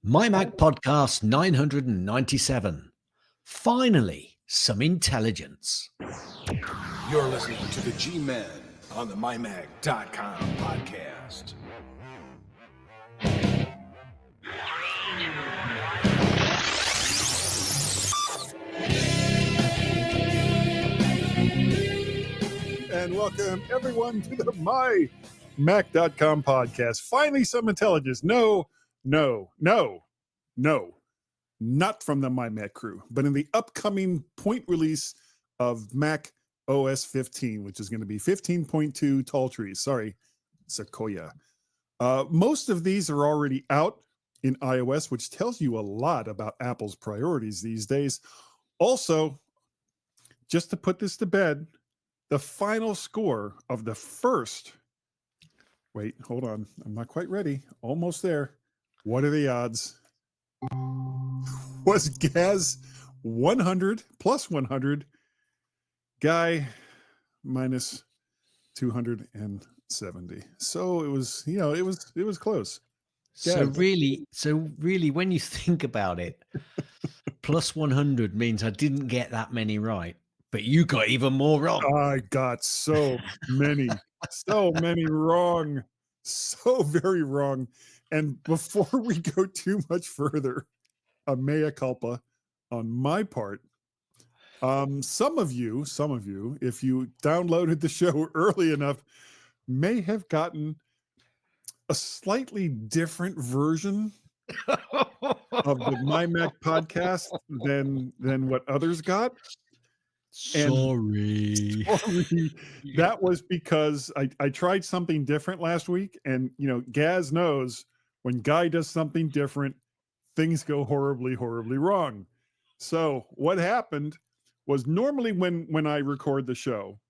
MyMac podcast 997. Finally, some intelligence. You're listening to the G-Men on the MyMac.com podcast. And welcome everyone to the MyMac.com podcast. Finally, some intelligence. No, not from the MyMac crew, but in the upcoming point release of Mac OS 15, which is going to be 15.2 tall trees. Sorry, Sequoia. Most of these are already out in iOS, which tells you a lot about Apple's priorities these days. Also, just to put this to bed, the final score of the first, wait, hold on. I'm not quite ready. Almost there. What are the odds? Was Gaz 100 plus 100, Guy minus 270. So it was, it was close. So really, when you think about it, plus 100 means I didn't get that many right, but you got even more wrong. I got so many wrong, so very wrong. And before we go too much further, a mea culpa on my part. Some of you, if you downloaded the show early enough, may have gotten a slightly different version of the MyMac podcast than what others got. Sorry. That was because I tried something different last week, and Gaz knows when Guy does something different, things go horribly wrong. So what happened was, normally when I record the show,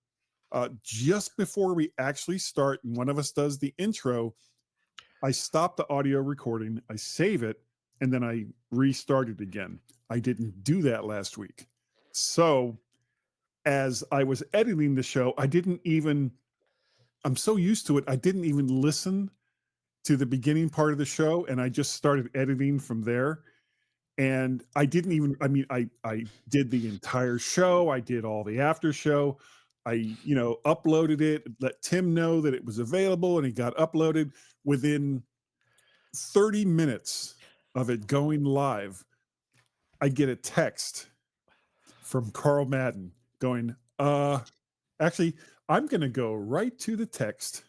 just before we actually start and one of us does the intro, I stop the audio recording, I save it, and then I restart it again. I didn't do that last week. So as I was editing the show, I'm so used to it, I didn't even listen to the beginning part of the show, and I just started editing from there. And I did the entire show. I did all the after show. I, uploaded it, let Tim know that it was available, and it got uploaded. Within 30 minutes of it going live, I get a text from Carl Madden going, actually, I'm going to go right to the text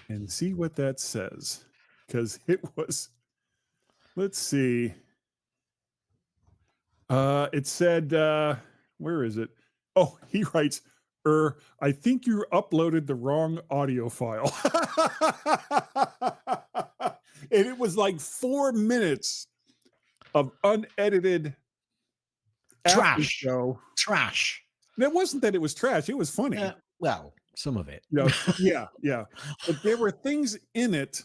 and see what that says. Because it was, let's see. It said, where is it? Oh, he writes, I think you uploaded the wrong audio file. And it was like 4 minutes of unedited Trash. show. Trash. And it wasn't that it was trash. It was funny. Well, some of it. Yeah. But there were things in it,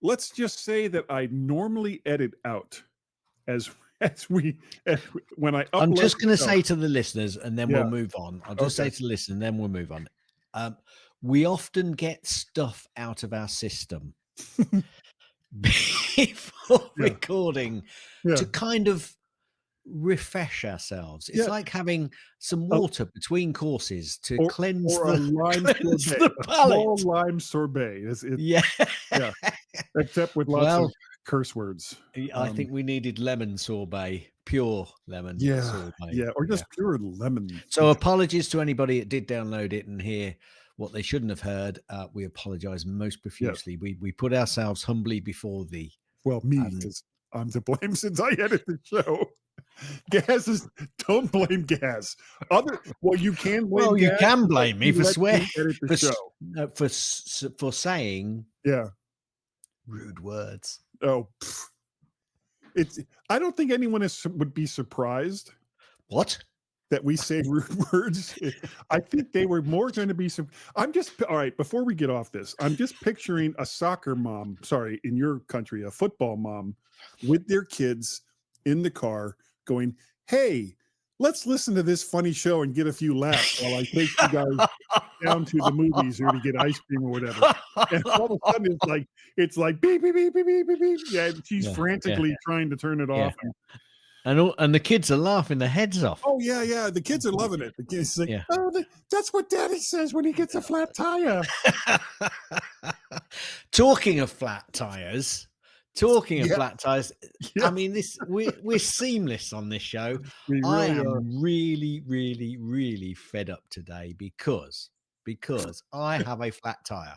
let's just say, that I normally edit out when I upload. I'm just going to say to the listeners, and then we'll move on. I'll just say to the listeners, and then we'll move on. We often get stuff out of our system before recording to kind of refresh ourselves. It's like having some water between courses to cleanse the palate. Small lime sorbet. Yeah. Except with lots of curse words. I think we needed lemon sorbet, pure lemon sorbet. Yeah, or just pure lemon. So apologies to anybody that did download it and hear what they shouldn't have heard. We apologize most profusely. We put ourselves humbly before thee. Well, me, because I'm to blame since I edit the show. Don't blame Gaz. You can blame. Well, Gaz, you can blame me for swearing, for saying rude words. Oh, I don't think anyone would be surprised. What? That we say rude words. I think they were more going to be all right, before we get off this, I'm just picturing a soccer mom, in your country, a football mom with their kids in the car going, hey, let's listen to this funny show and get a few laughs while I take you guys down to the movies or to get ice cream or whatever. And all of a sudden it's like beep, beep, beep, beep, beep, beep, beep. Yeah, and she's frantically trying to turn it off. And the kids are laughing their heads off. Oh, yeah. The kids are loving it. The kids like, that's what Daddy says when he gets a flat tire. Talking of flat tires, I mean, we're seamless on this show. I am really, really, really fed up today because I have a flat tire.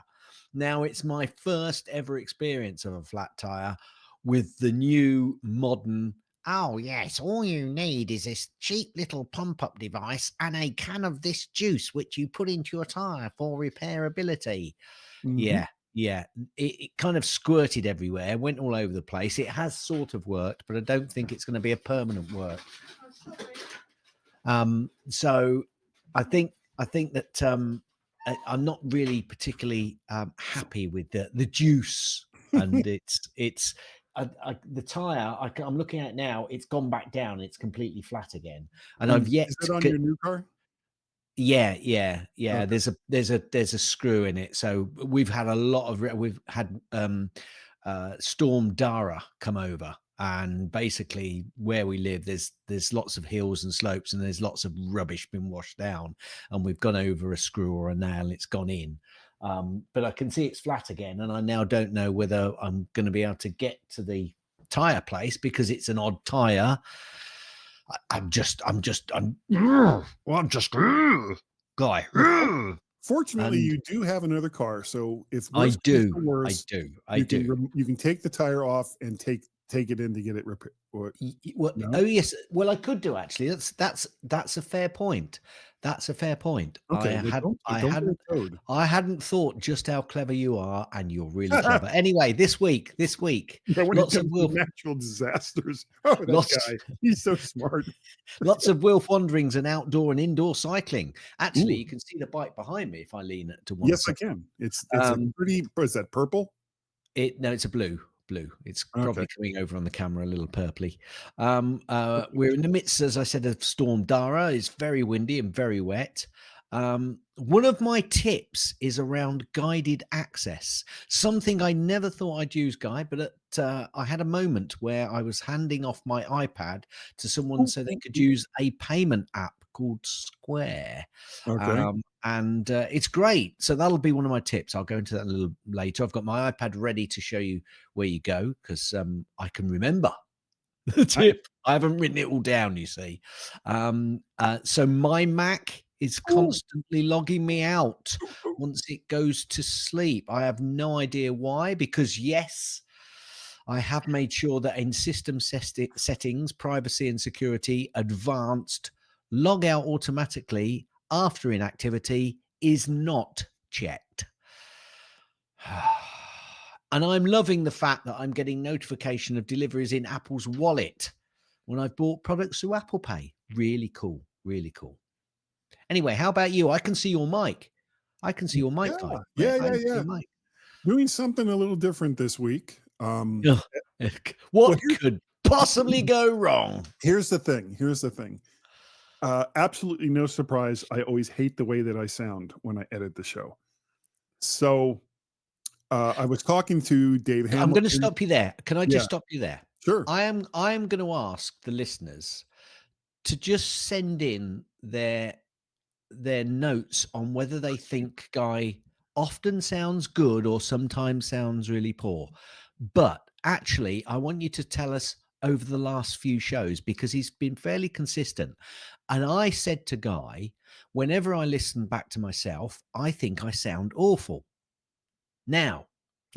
Now, it's my first ever experience of a flat tire with the new modern. Oh, yes, all you need is this cheap little pump-up device and a can of this juice, which you put into your tire for repairability. Mm-hmm. Yeah. It kind of squirted everywhere, went all over the place. It has sort of worked, but I don't think it's going to be a permanent work. So I think that I'm not really particularly happy with the juice, and it's the tire. I'm looking at it now. It's gone back down. It's completely flat again, and I've yet. Is it on your new car? Yeah. Okay. There's a screw in it. So we've had Storm Dara come over, and basically where we live, there's lots of hills and slopes, and there's lots of rubbish been washed down, and we've gone over a screw or a nail, and it's gone in. But I can see it's flat again, and I now don't know whether I'm going to be able to get to the tire place because it's an odd tire. I'm just guy. Fortunately, you do have another car, so if worse I do. You can take the tire off and take it in to get it repaired. No? Oh yes, well I could do actually. That's a fair point. That's a fair point. Okay, I hadn't thought just how clever you are, and you're really clever. Anyway, this week, lots of natural disasters. Oh, that guy, he's so smart. Lots of Wilf wanderings and outdoor and indoor cycling. Actually, you can see the bike behind me if I lean it to one. Yes, I can. It's a pretty. Is that purple? No, it's a blue. It's probably coming over on the camera a little purpley. We're in the midst, as I said, of Storm Dara. It's very windy and very wet. One of my tips is around guided access, something I never thought I'd use, Guy, but I had a moment where I was handing off my iPad to someone so they could use a payment app called Square. And it's great. So that'll be one of my tips. I'll go into that a little later. I've got my iPad ready to show you where you go because I can remember the tip. I haven't written it all down, you see. So MyMac is constantly logging me out once it goes to sleep. I have no idea why, because yes, I have made sure that in system settings, privacy and security, advanced, log out automatically after inactivity is not checked. And I'm loving the fact that I'm getting notification of deliveries in Apple's wallet when I've bought products through Apple Pay. Really cool. Really cool. Anyway, how about you? I can see your mic. Guy. Yeah. Doing something a little different this week. What could possibly go wrong? Here's the thing. Absolutely no surprise. I always hate the way that I sound when I edit the show. So I was talking to Dave Hamilton. I'm going to stop you there. Can I just stop you there? Sure. I am going to ask the listeners to just send in their notes on whether they think Guy often sounds good or sometimes sounds really poor. But actually, I want you to tell us over the last few shows because he's been fairly consistent. And I said to Guy, whenever I listen back to myself, I think I sound awful. Now,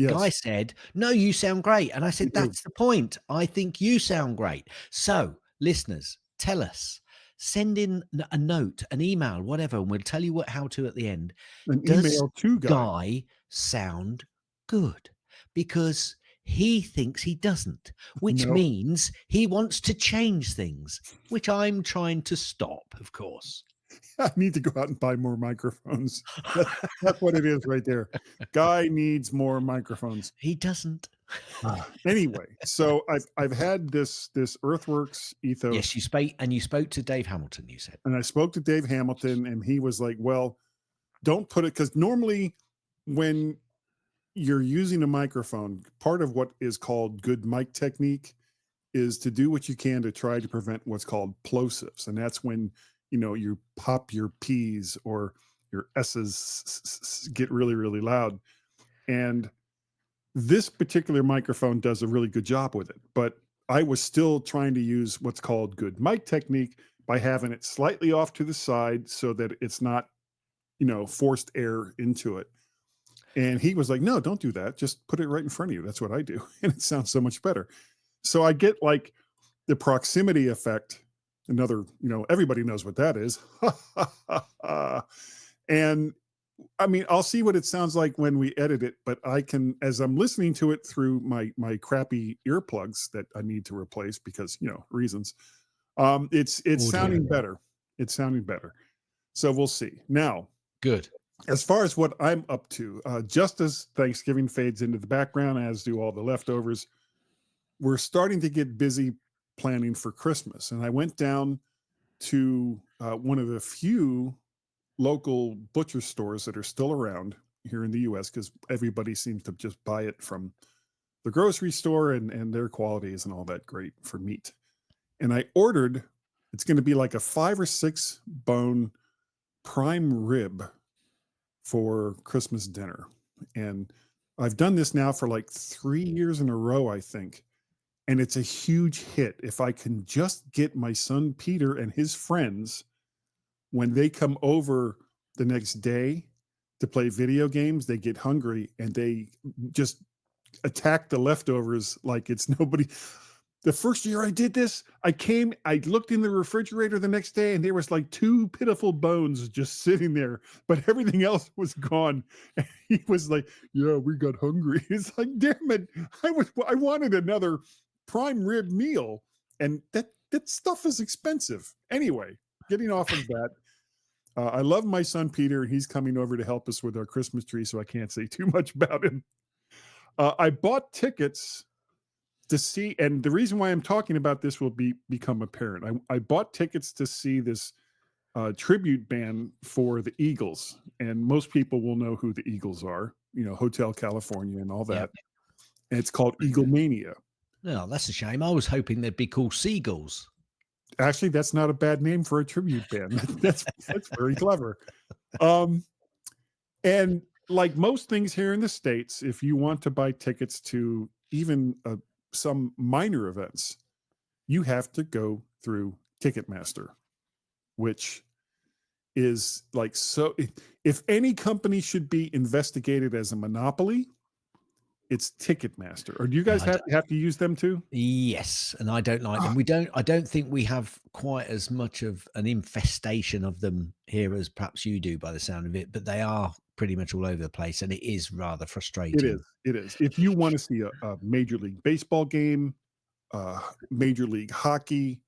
Guy said, no, you sound great. And I said, that's the point. I think you sound great. So listeners, tell us, send in a note, an email, whatever, and we'll tell you how to at the end. Does Guy sound good? Because he thinks he doesn't, which means he wants to change things, which I'm trying to stop, of course. I need to go out and buy more microphones. That's what it is right there. Guy needs more microphones. He doesn't. Anyway, so I've had this Earthworks Ethos, Yes, you spoke to Dave Hamilton, you said. and I spoke to Dave Hamilton, and he was like, "Well, don't put it," because normally when you're using a microphone, part of what is called good mic technique is to do what you can to try to prevent what's called plosives, and that's when you pop your P's or your S's get really really loud, and this particular microphone does a really good job with it. But I was still trying to use what's called good mic technique by having it slightly off to the side so that it's not forced air into it. And he was like, "No, don't do that. Just put it right in front of you. That's what I do." And it sounds so much better. So I get like the proximity effect. Another, everybody knows what that is. And I mean, I'll see what it sounds like when we edit it, but I can, as I'm listening to it through my crappy earplugs that I need to replace because reasons. It's Audio. sounding better. It's sounding better. So we'll see. Now, Good. as far as what I'm up to, just as Thanksgiving fades into the background, as do all the leftovers, we're starting to get busy planning for Christmas. And I went down to one of the few local butcher stores that are still around here in the US because everybody seems to just buy it from the grocery store, and their quality isn't all that great for meat. And I ordered, it's going to be like a 5 or 6 bone prime rib for Christmas dinner. And I've done this now for like 3 years in a row, I think. And it's a huge hit. If I can just get my son Peter and his friends, when they come over the next day to play video games, they get hungry and they just attack the leftovers like it's nobody. The first year I did this, I looked in the refrigerator the next day and there was like 2 pitiful bones just sitting there, but everything else was gone. And he was like, "Yeah, we got hungry." It's like, damn it. I wanted another prime rib meal, and that stuff is expensive. Anyway, getting off of that, I love my son Peter, and he's coming over to help us with our Christmas tree, so I can't say too much about him. I bought tickets to see, and the reason why I'm talking about this will become apparent. I bought tickets to see this tribute band for the Eagles, and most people will know who the Eagles are. Hotel California and all that. Yep. And it's called Eagle Mania. Oh, that's a shame. I was hoping they'd be called Seagulls. Actually, that's not a bad name for a tribute band. That's very clever. And like most things here in the States, if you want to buy tickets to even some minor events, you have to go through Ticketmaster, which is like, so if any company should be investigated as a monopoly, it's Ticketmaster. Or do you guys have to use them too? Yes, and I don't like them. I don't think we have quite as much of an infestation of them here as perhaps you do by the sound of it, but they are pretty much all over the place, and it is rather frustrating. It is. If you want to see a Major League Baseball game, Major League Hockey,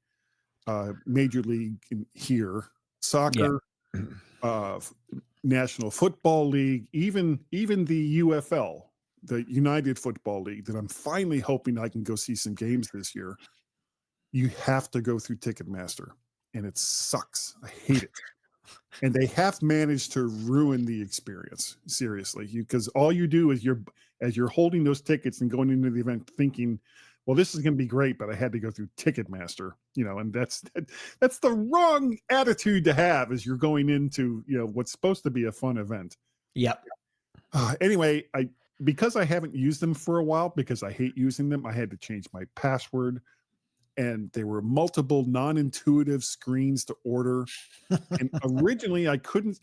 Major League soccer, National Football League, even the UFL, the United Football League, that I'm finally hoping I can go see some games this year, you have to go through Ticketmaster, and it sucks. I hate it. And they have managed to ruin the experience, seriously, because all you do is as you're holding those tickets and going into the event thinking, well, this is going to be great, but I had to go through Ticketmaster, and that's the wrong attitude to have as you're going into, what's supposed to be a fun event. Yep. Anyway, because I haven't used them for a while, because I hate using them, I had to change my password, and there were multiple non-intuitive screens to order. And originally I could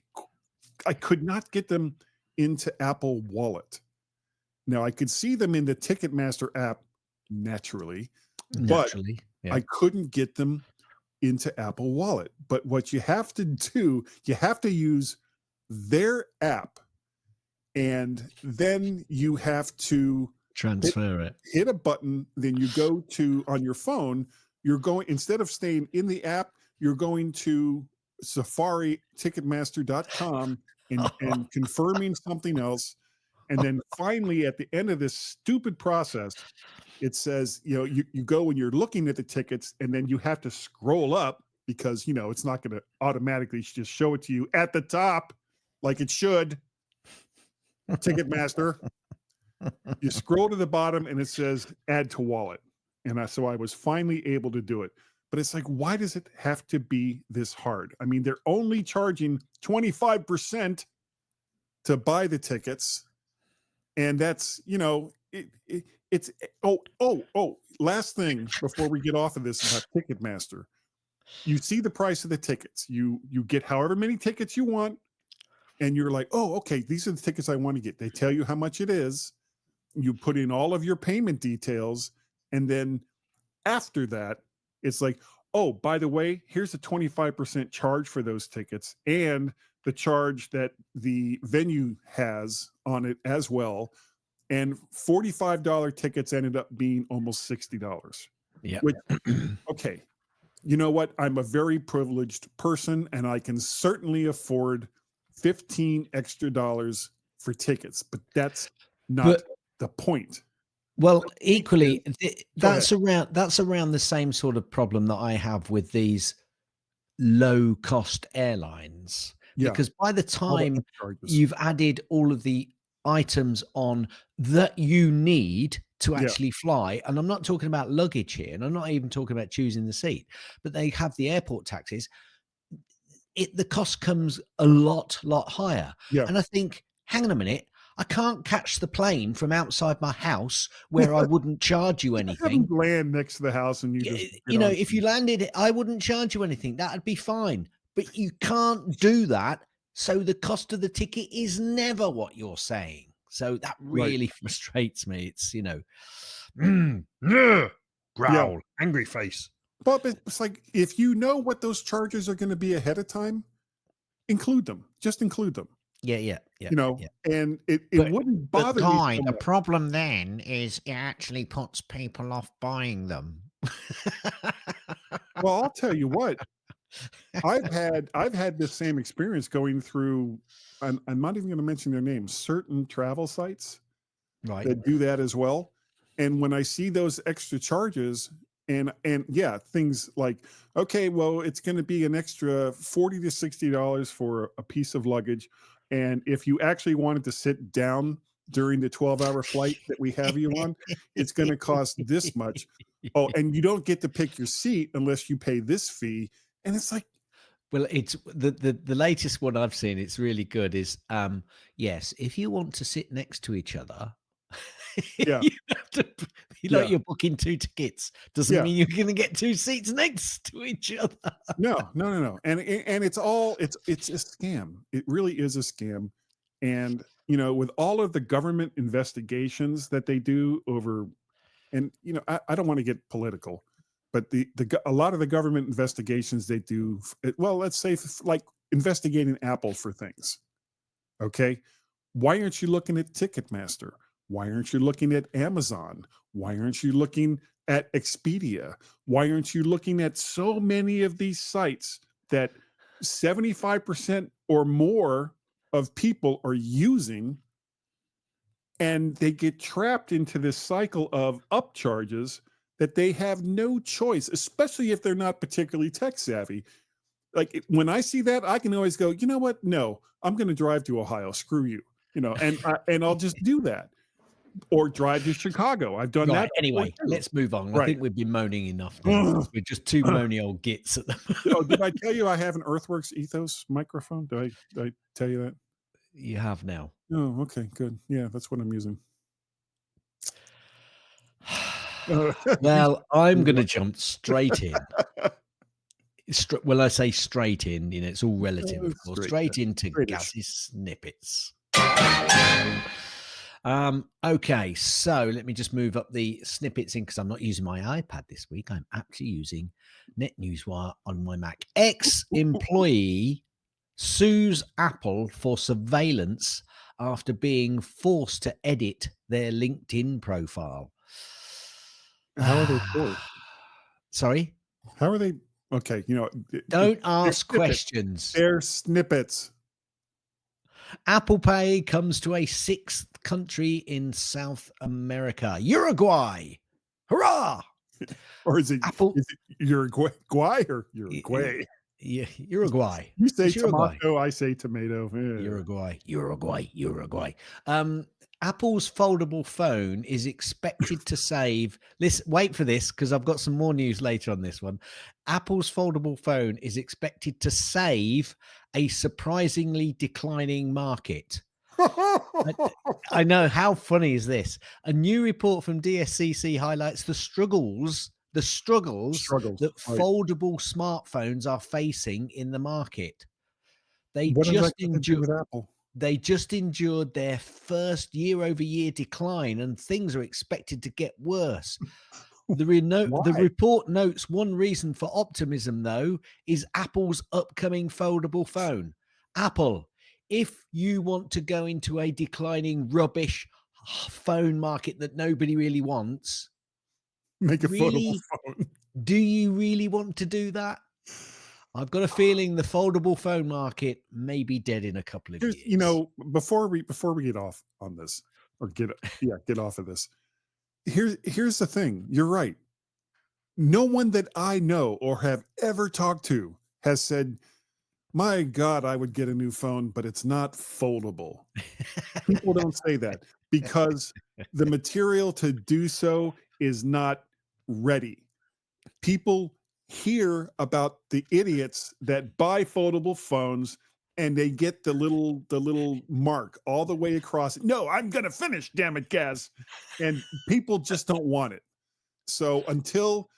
not get them into Apple Wallet. Now I could see them in the Ticketmaster app naturally, but I couldn't get them into Apple Wallet. But what you have to do, you have to use their app, and then you have to transfer hit a button. Then you go to, on your phone, instead of staying in the app, you're going to Safari Ticketmaster.com and confirming something else. And then finally, at the end of this stupid process, it says, you go and you're looking at the tickets, and then you have to scroll up because, it's not going to automatically just show it to you at the top like it should. Ticketmaster. You scroll to the bottom and it says add to wallet. And so I was finally able to do it. But it's like, why does it have to be this hard? I mean, they're only charging 25% to buy the tickets. And that's, it's last thing before we get off of this about Ticketmaster. You see the price of the tickets. You get however many tickets you want, and you're like, oh, okay, these are the tickets I want to get. They tell you how much it is. You put in all of your payment details, and then after that, it's like, oh, by the way, here's a 25% charge for those tickets and the charge that the venue has on it as well. And $45 tickets ended up being almost $60. Yeah. Which, okay. You know what? I'm a very privileged person, and I can certainly afford $15 extra for tickets, but that's not the point. Well, equally, that's around the same sort of problem that I have with these low cost airlines. Yeah. Because by the time you've added all of the items on that you need to actually fly, and I'm not talking about luggage here, and I'm not even talking about choosing the seat, but they have the airport taxes. The cost comes a lot higher. Yeah. And I think, hang on a minute, I can't catch the plane from outside my house where I wouldn't charge you anything. Land next to the house, and if you landed, I wouldn't charge you anything. That'd be fine. But you can't do that. So the cost of the ticket is never what you're saying. So that really frustrates me. It's, growl, angry face. But it's like, if you know what those charges are going to be ahead of time, include them. Just include them. Yeah. And it wouldn't bother me. The problem then is it actually puts people off buying them. Well, I'll tell you what. I've had this same experience going through. I'm not even going to mention their names. Certain travel sites that do that as well. And when I see those extra charges, and things like, okay, well, it's going to be an extra $40 to $60 for a piece of luggage. And if you actually wanted to sit down during the 12-hour flight that we have you on, it's going to cost this much. Oh, and you don't get to pick your seat unless you pay this fee. And it's like, well, it's the latest one I've seen. It's really good. Is yes, if you want to sit next to each other, you have to, you're booking 2 tickets. Doesn't mean you're going to get 2 seats next to each other. No. And it's a scam. It really is a scam. And with all of the government investigations that they do over, and I don't want to get political, but a lot of the government investigations they do, well, let's say like investigating Apple for things. Okay, why aren't you looking at Ticketmaster? Why aren't you looking at Amazon? Why aren't you looking at Expedia? Why aren't you looking at so many of these sites that 75% or more of people are using, and they get trapped into this cycle of upcharges that they have no choice, especially if they're not particularly tech savvy. Like, when I see that, I can always go, you know what? No, I'm going to drive to Ohio. Screw you. And I'll just do that. Or drive to Chicago. I've done that. Anyway, let's move on. I think we've been moaning enough now. We're just 2 moany old gits at the Did I tell you I have an Earthworks Ethos microphone? Did I tell you that? You have now. Oh, okay, good. Yeah, that's what I'm using. Well, I'm going to jump straight in. Well, I say straight in, it's all relative, of course. Straight into Gaz's snippets. Okay, so let me just move up the snippets in, because I'm not using my iPad this week. I'm actually using NetNewsWire on my Mac. Ex-employee sues Apple for surveillance after being forced to edit their LinkedIn profile. How are they forced? Sorry? How are they? Okay, don't ask questions. They're snippets. Apple Pay comes to a 6th country in South America? Uruguay. Hurrah! Or is it Apple. Uruguay or Uruguay? Yeah, Uruguay. You say It's Uruguay. tomato, I say tomato. Uruguay. Apple's foldable phone is expected to save. Listen, wait for this because I've got some more news later on this one. Apple's foldable phone is expected to save a surprisingly declining market. I know. How funny is this? A new report from DSCC highlights the struggles that Right. foldable smartphones are facing in the market. They What does that just got to do endured with Apple? their first year-over-year decline, and things are expected to get worse. The Why? report notes one reason for optimism, though, is Apple's upcoming foldable phone. Apple, if you want to go into a declining rubbish phone market that nobody really wants, Make a foldable really, phone. do you really want to do that? I've got a feeling the foldable phone market may be dead in a couple of Here's, years. before we get off on this, or get off of this. Here's the thing. You're right. No one that I know or have ever talked to has said, "My God, I would get a new phone, but it's not foldable." People don't say that because the material to do so is not ready. People hear about the idiots that buy foldable phones and they get the little mark all the way across. No, I'm gonna finish, damn it, Gaz. And people just don't want it. So until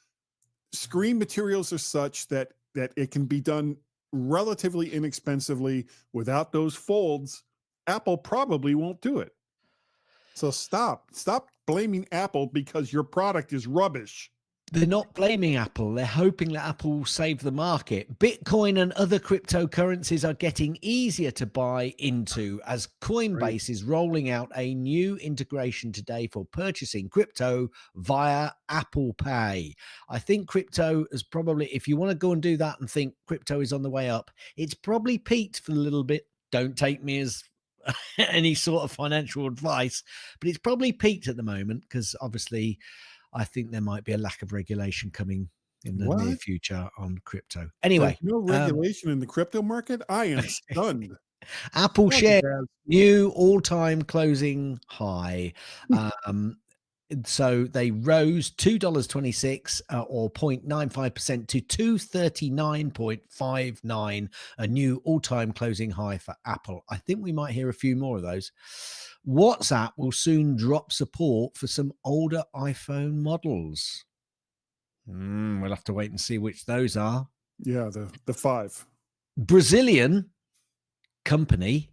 screen materials are such that it can be done relatively inexpensively without those folds, Apple probably won't do it. So stop blaming Apple because your product is rubbish. They're not blaming Apple. They're hoping that Apple will save the market. Bitcoin and other cryptocurrencies are getting easier to buy into as Coinbase is rolling out a new integration today for purchasing crypto via Apple Pay. I think crypto is probably, if you want to go and do that and think crypto is on the way up, it's probably peaked for a little bit. Don't take me as any sort of financial advice, but it's probably peaked at the moment because obviously I think there might be a lack of regulation coming in the near future on crypto. Anyway, there's no regulation in the crypto market. I am stunned. Apple share new all-time closing high. So they rose $2.26 or 0.95% to 239.59, a new all-time closing high for Apple. I think we might hear a few more of those. WhatsApp will soon drop support for some older iPhone models. We'll have to wait and see which those are. Yeah, the 5. Brazilian company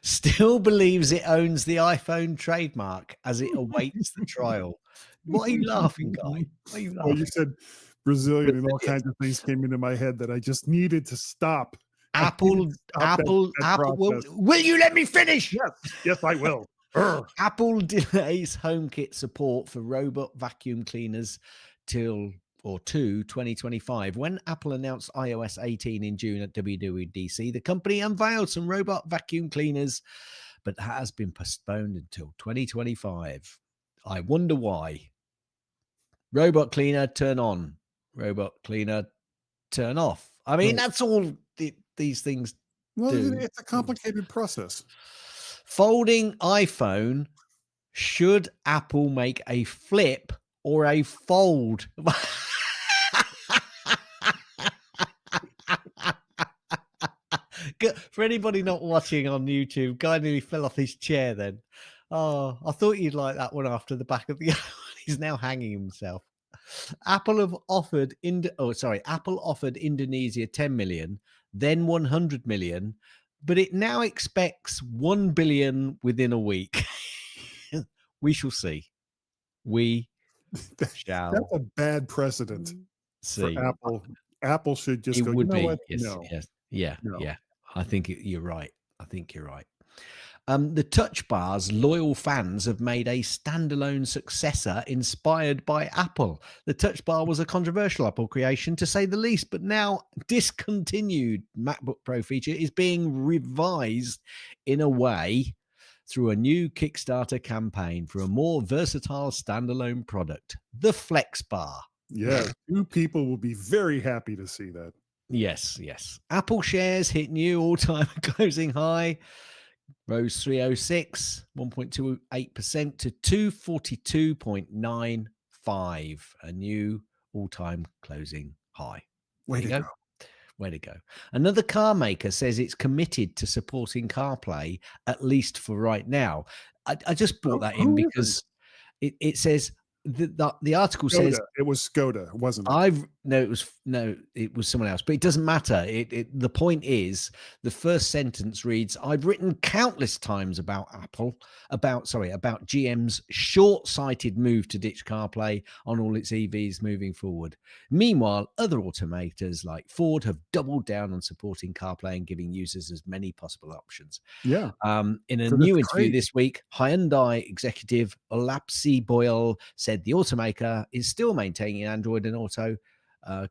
still believes it owns the iPhone trademark as it awaits the trial. What are you laughing, Guy? What are you laughing? Well, you said Brazilian and all kinds of things came into my head that I just needed to stop. Apple. Will you let me finish? Yes, I will. Apple delays HomeKit support for robot vacuum cleaners to 2025. When Apple announced iOS 18 in June at WWDC, the company unveiled some robot vacuum cleaners, but has been postponed until 2025. I wonder why. Robot cleaner, turn on. Robot cleaner, turn off. I mean, that's all these things do. It's a complicated process. Folding iPhone, should Apple make a flip or a fold? For anybody not watching on YouTube, Guy nearly fell off his chair then. Oh, I thought you'd like that one after the back of the he's now hanging himself. Apple offered Indonesia 10 million, then 100 million, but it now expects 1 billion within a week. We shall see. We shall. That's a bad precedent for Apple. Apple should just go, would you know be. what? Yes, No. yes. Yeah, no. Yeah. I think you're right. The Touch Bar's loyal fans have made a standalone successor inspired by Apple. The Touch Bar was a controversial Apple creation, to say the least, but now discontinued MacBook Pro feature is being revised in a way through a new Kickstarter campaign for a more versatile standalone product, the Flex Bar. Yeah, 2 people will be very happy to see that. Yes, yes. Apple shares hit new all-time closing high, rose 306, 1.28% to 242.95, a new all-time closing high. There Way you to go. go. Way to go. Another car maker says it's committed to supporting CarPlay, at least for right now. I just brought that in Who isn't? because it says the article says Skoda. It was Skoda, wasn't it? it was someone else, but it doesn't matter. The point is, the first sentence reads, "I've written countless times about about GM's short-sighted move to ditch CarPlay on all its EVs moving forward. Meanwhile, other automakers like Ford have doubled down on supporting CarPlay and giving users as many possible options." Yeah. In a 'Cause it's new interview great. this week, Hyundai executive Olapsi Boyle said the automaker is still maintaining Android and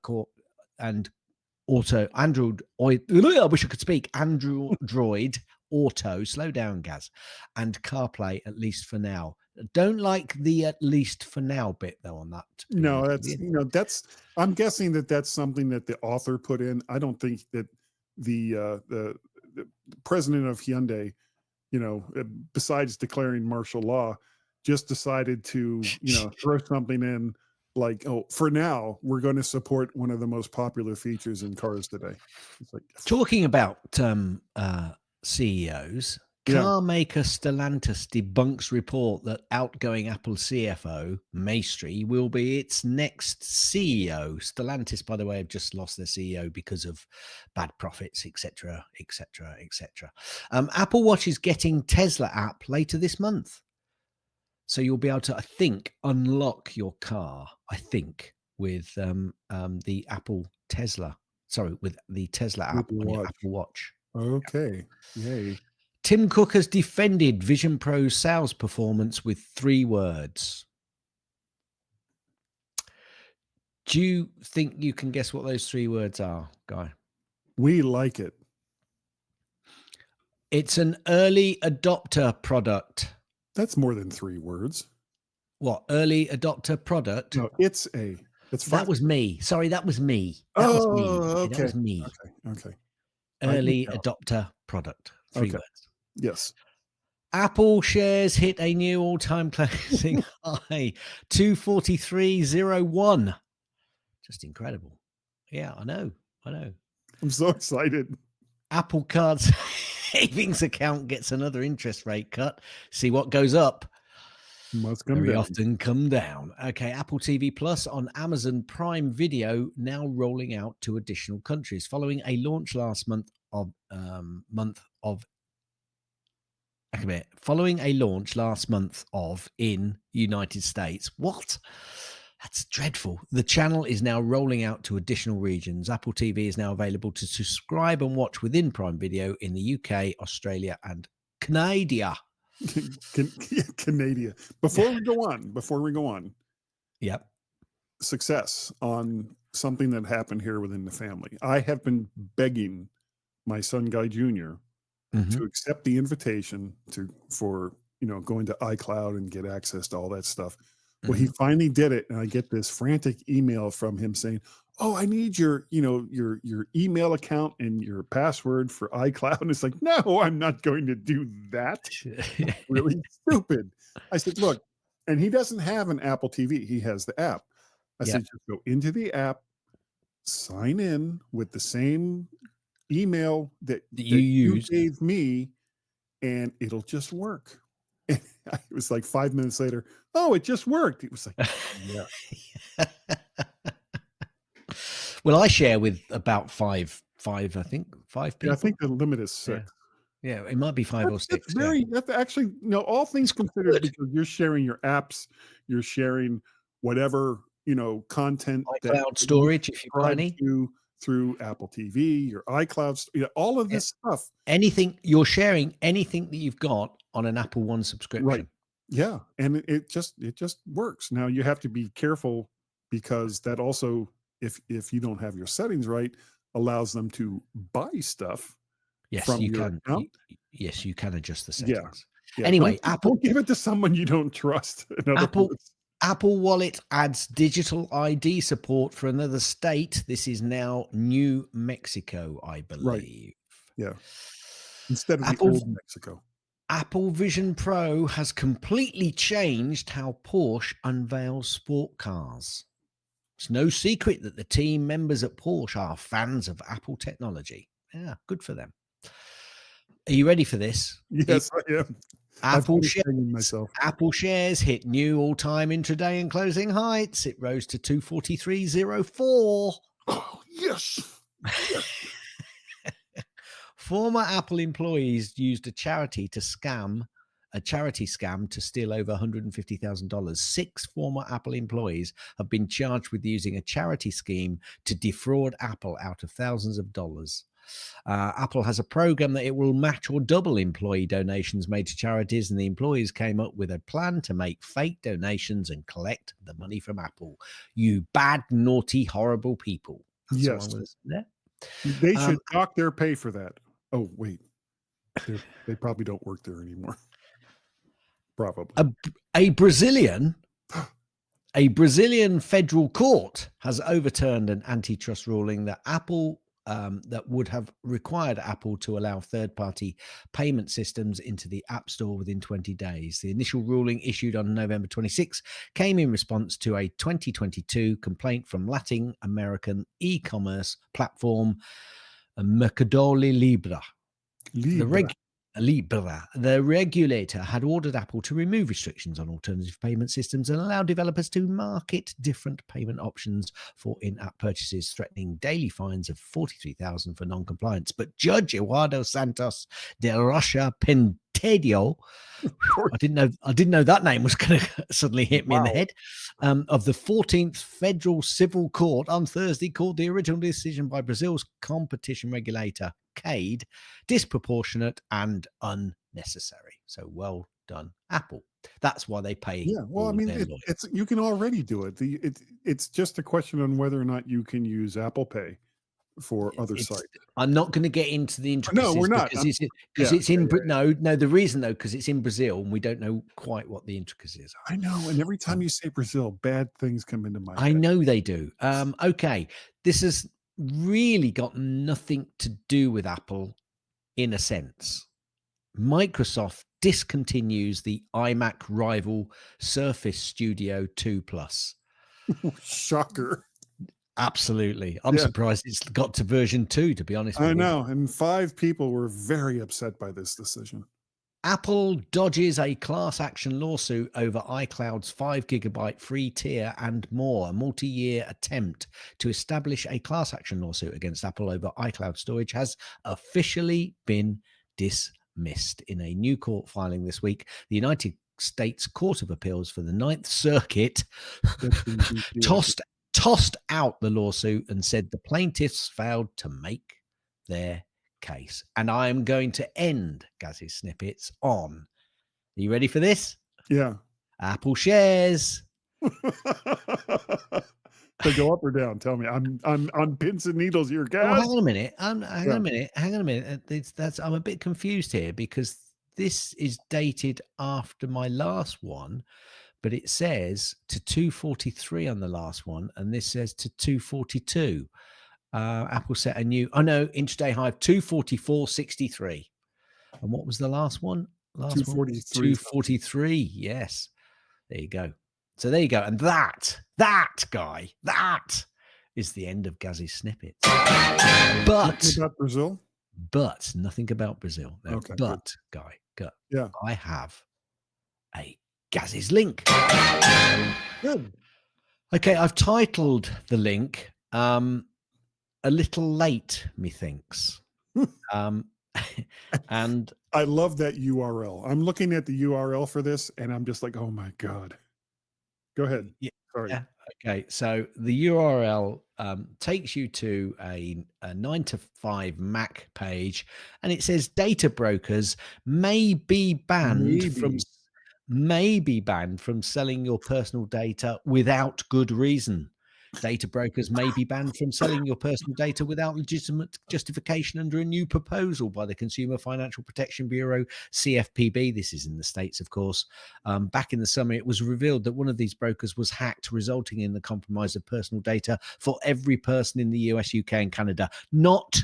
core and Android. I wish I could speak. Android Auto. Slow down, Gaz, and CarPlay, at least for now. Don't like the "at least for now" bit though on that. To be No, honest with that's you. I'm guessing that that's something that the author put in. I don't think that the president of Hyundai, besides declaring martial law, just decided to, throw something in like, "Oh, for now, we're going to support one of the most popular features in cars today." It's like, Talking about CEOs, yeah, car maker Stellantis debunks report that outgoing Apple CFO Maestri will be its next CEO. Stellantis, by the way, have just lost their CEO because of bad profits, etc., etc., etc. Apple Watch is getting Tesla app later this month, so you'll be able to, I think, unlock your car. I think with the Apple Tesla. Sorry, with the Tesla with app the on your watch. Apple Watch. Okay, yay. Tim Cook has defended Vision Pro's sales performance with 3 words. Do you think you can guess what those 3 words are, Guy? We like it. It's an early adopter product. That's more than 3 words. What? Early adopter product? No, it's 5. That was me. Sorry, that was me. That was me. Oh, Okay, that okay. was me. Okay. I can Early count. adopter product. 3 Okay. words. Yes. Apple shares hit a new all-time closing high, 243.01. Just incredible. Yeah, I know. I'm so excited. Apple Card savings account gets another interest rate cut. See what goes up. Must come Very down. often come down. Okay, Apple TV Plus on Amazon Prime Video now rolling out to additional countries following a launch last month of in United States. What? That's dreadful. The channel is now rolling out to additional regions. Apple TV is now available to subscribe and watch within Prime Video in the UK, Australia, and Canada. Canada. Before we go on, Yep. success on something that happened here within the family. I have been begging my son Guy Jr. to accept the invitation for going to iCloud and get access to all that stuff. Well, he finally did it, and I get this frantic email from him saying, "Oh, I need your email account and your password for iCloud." And it's like, "No, I'm not going to do that." Really stupid. I said, "Look," and he doesn't have an Apple TV. He has the app. I said, Yep. "Just go into the app, sign in with the same email that You you use. gave me, and it'll just work." And it was like 5 minutes later, "Oh, it just worked." It was like, yeah. Well, I share with about five, I think, 5 Yeah, I people. think the limit is 6. Yeah, it might be 5 or 6. That's actually, all things considered, good. because you're sharing your apps, you're sharing whatever, content that iCloud you storage, if you've got subscribe any. to through Apple TV, your iCloud, all of this stuff. Anything you're sharing, anything that you've got on an Apple One Right. subscription. Yeah. And it just works. Now you have to be careful, because that also, if you don't have your settings right, allows them to buy stuff Yes, from you your can. account. Yes, you can adjust the Yeah. settings. Yeah, Anyway, don't give it to someone you don't trust, in other Apple words. Apple Wallet adds digital ID support for another state. This is now New Mexico, I Right. believe. Yeah. Instead of the Apple old Mexico. Apple Vision Pro has completely changed how Porsche unveils sport cars. It's no secret that the team members at Porsche are fans of Apple technology. Yeah, good for them. Are you ready for this? Yes, I am. I've Apple finished shares, hanging myself. Apple shares hit new all-time intraday and closing heights. It rose to 243.04. Oh, yes. Yes. Former Apple employees used a charity scam to steal over $150,000. 6 former Apple employees have been charged with using a charity scheme to defraud Apple out of thousands of dollars. Apple has a program that it will match or double employee donations made to charities, and the employees came up with a plan to make fake donations and collect the money from Apple. You bad, naughty, horrible people. That's all I'm Yes. going to say there. They should Um, dock their pay for that. Oh, wait. They probably don't work there anymore. Probably. a Brazilian federal court has overturned an antitrust ruling that that would have required Apple to allow third-party payment systems into the App Store within 20 days. The initial ruling, issued on November 26, came in response to a 2022 complaint from Latin American e-commerce platform Mercado Libre. The regulator had ordered Apple to remove restrictions on alternative payment systems and allow developers to market different payment options for in-app purchases, threatening daily fines of $43,000 for non-compliance. But Judge Eduardo Santos de Rocha Pentedio, I didn't know that name was going to suddenly hit me in the head, of the 14th Federal Civil Court on Thursday, called the original decision by Brazil's competition regulator, CADE, disproportionate and unnecessary. So well done, Apple. That's why they pay. Yeah, well, I all mean, their lawyers. it's you can already do it. It's just a question on whether or not you can use Apple Pay for other sites. I'm not going to get into the intricacies. No, we're not. Because it's in no, the reason though, because it's in Brazil and we don't know quite what the intricacies are. I know, and every time you say Brazil, bad things come into my I head. know they do. Okay, this has really got nothing to do with Apple in a sense. Microsoft discontinues the iMac rival Surface Studio 2 Plus. Shocker. Absolutely. I'm surprised it's got to version 2, to be honest with you. I know, and 5 people were very upset by this decision. Apple dodges a class action lawsuit over iCloud's 5 gigabyte free tier and more. A multi-year attempt to establish a class action lawsuit against Apple over iCloud storage has officially been dismissed in a new court filing this week. The United States Court of Appeals for the Ninth Circuit tossed out the lawsuit and said the plaintiffs failed to make their case. And I'm going to end Gaz's snippets on. Are you ready for this? Yeah. Apple shares. They go up or down? Tell me. I'm on pins and needles here, guys. Oh, hang on a minute. Hang on a minute. I'm a bit confused here because this is dated after my last one, but it says to 243 on the last one, and this says to 242. Apple set a new, intraday high of 244.63. And what was the last one? 243. Yes. There you go. So there you go. And that is the end of Gaz's snippets. Nothing about Brazil? But nothing about Brazil. No, okay. But, Guy, yeah, I have a Gaz's link. Good. Okay, I've titled the link A Little Late, Methinks. And I love that URL. I'm looking at the URL for this and I'm just like, oh my God. Go ahead. Yeah. Sorry. Yeah. Okay. So the URL takes you to a 9 to 5 Mac page, and it says data brokers may be banned from selling your personal data without good reason. Data brokers may be banned from selling your personal data without legitimate justification under a new proposal by the Consumer Financial Protection Bureau, CFPB. This is in the States, of course. Back in the summer, it was revealed that one of these brokers was hacked, resulting in the compromise of personal data for every person in the US, UK, and Canada. Not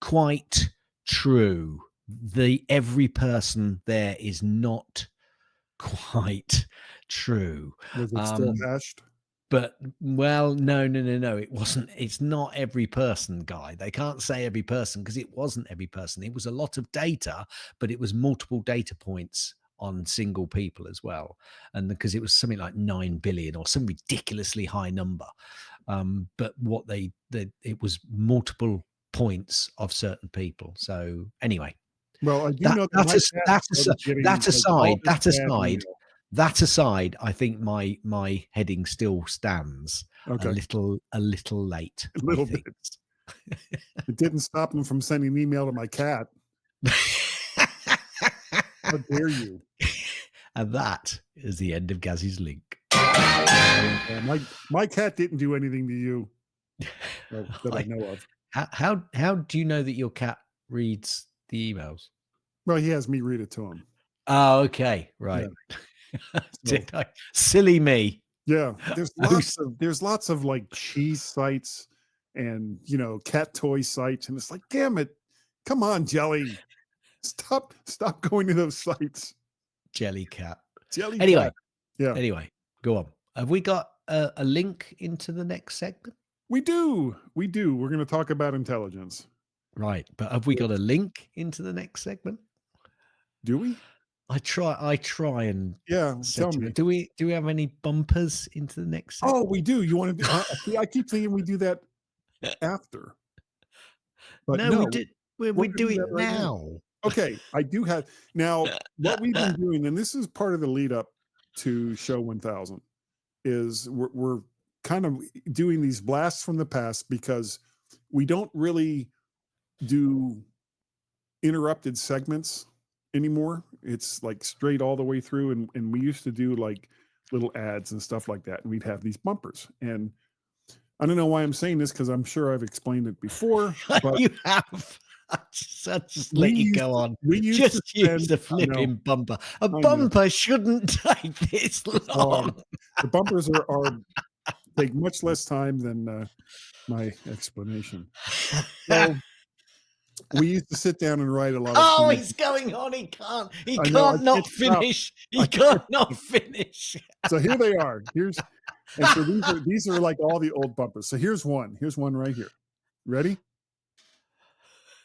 quite true. The every person there is not quite true. Was it still hashed? But well, no. It wasn't. It's not every person, Guy. They can't say every person because it wasn't every person. It was a lot of data, but it was multiple data points on single people as well. And because it was something like 9 billion or some ridiculously high number. But what it was multiple points of certain people. So anyway, Well, I do know that my cat started getting, like, all this bad email. that aside, I think my heading still stands. Okay. A little late. A little bit. It didn't stop him from sending an email to my cat. How dare you? And that is the end of Gazzy's link. My cat didn't do anything to you that I know of. How do you know that your cat reads the emails? Well, he has me read it to him. Oh, okay, right. Yeah. Silly me. Yeah, there's lots of like cheese sites and cat toy sites, and it's like, damn it, come on, Jelly, stop going to those sites. Jelly cat. Anyway, cat. Yeah. Anyway, go on. Have we got a link into the next segment? We do. We're going to talk about intelligence. Right, but have we got a link into the next segment? Do we? I try and tell me. Do we have any bumpers into the next segment? Oh, we do. You want to do? I keep thinking we do that after. But no, we did. We do it right now. Okay, I do have now. What we've been doing, and this is part of the lead up to Show 1000, is we're kind of doing these blasts from the past because we don't really do interrupted segments anymore. It's like straight all the way through, and we used to do like little ads and stuff like that, and we'd have these bumpers. And I don't know why I'm saying this because I'm sure I've explained it before. But you have. Just let you go on. We used just to use the flipping bumper. A bumper shouldn't take this long. The bumpers are take much less time than my explanation. So we used to sit down and write a lot of he's going on. He can't not finish. He can't not finish. So here they are. So these are like all the old bumpers. So here's one right here. Ready?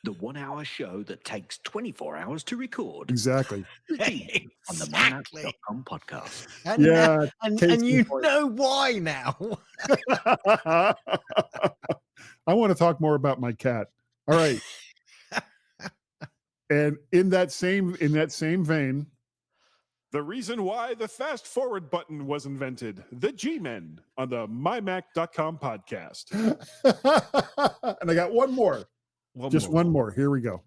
The 1 hour show that takes 24 hours to record. Exactly. On the MyMac.com podcast. And you know why now. I want to talk more about my cat. All right. And in that same vein, the reason why the fast forward button was invented, the G-Men on the MyMac.com podcast. And I got one more. One more. Here we go.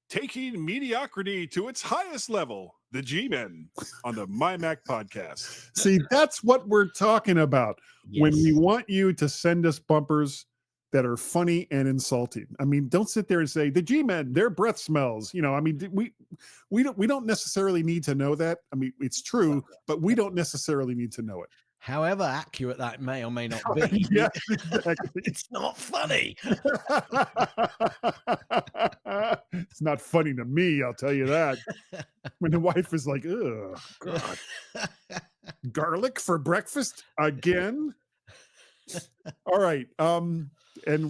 Taking mediocrity to its highest level, the G-Men on the MyMac podcast. See, that's what we're talking about when we want you to send us bumpers that are funny and insulting. I mean, don't sit there and say the G-Men, their breath smells. I mean, we don't necessarily need to know that. I mean, it's true, but we don't necessarily need to know it. However accurate that may or may not be. Yes, exactly. It's not funny. It's not funny to me, I'll tell you that. When the wife is like, "Ugh, God, garlic for breakfast again." All right, and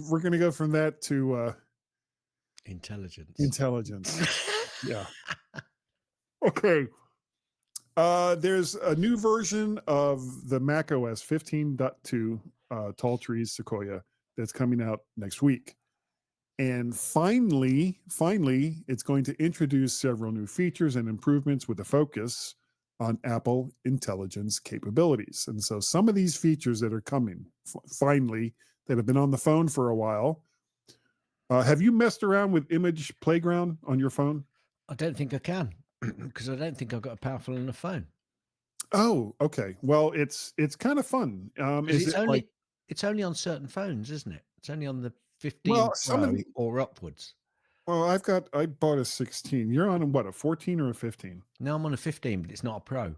we're gonna go from that to intelligence. Yeah. Okay. There's a new version of the macOS 15.2 Tall Trees Sequoia that's coming out next week. And finally, it's going to introduce several new features and improvements with a focus on Apple intelligence capabilities. And so some of these features that are coming finally that have been on the phone for a while. Have you messed around with Image Playground on your phone? I don't think I can. Because I don't think I've got a powerful enough phone. Oh, okay. Well, it's kind of fun. It's It's only on certain phones, isn't it? It's only on the 15 Well, some of Pro the or upwards. well, I bought a 16. You're on what, a 14 or a 15? No, I'm on a 15, but it's not a Pro.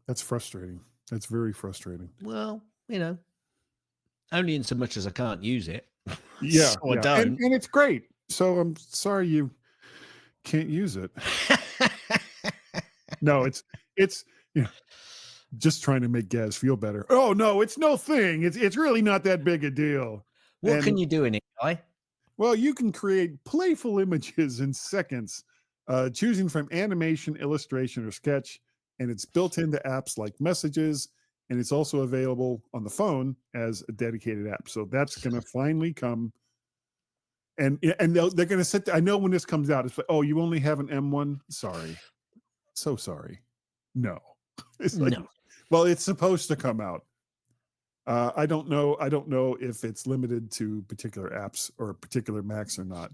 That's frustrating. That's very frustrating. Well, only in so much as I can't use it. Yeah, So I yeah. don't. And it's great. So I'm sorry you can't use it. No, it's you know, just trying to make Gaz feel better. Oh no, it's no thing. It's really not that big a deal. What can And you do in it, Guy? well, you can create playful images in seconds, choosing from animation, illustration, or sketch, and it's built into apps like Messages, and it's also available on the phone as a dedicated app. So that's going to finally come, and they're going to sit there. I know when this comes out, it's like, oh, you only have an M1. Sorry, so sorry. No, it's like, No. well, it's supposed to come out. I don't know. I don't know if it's limited to particular apps or particular Macs or not.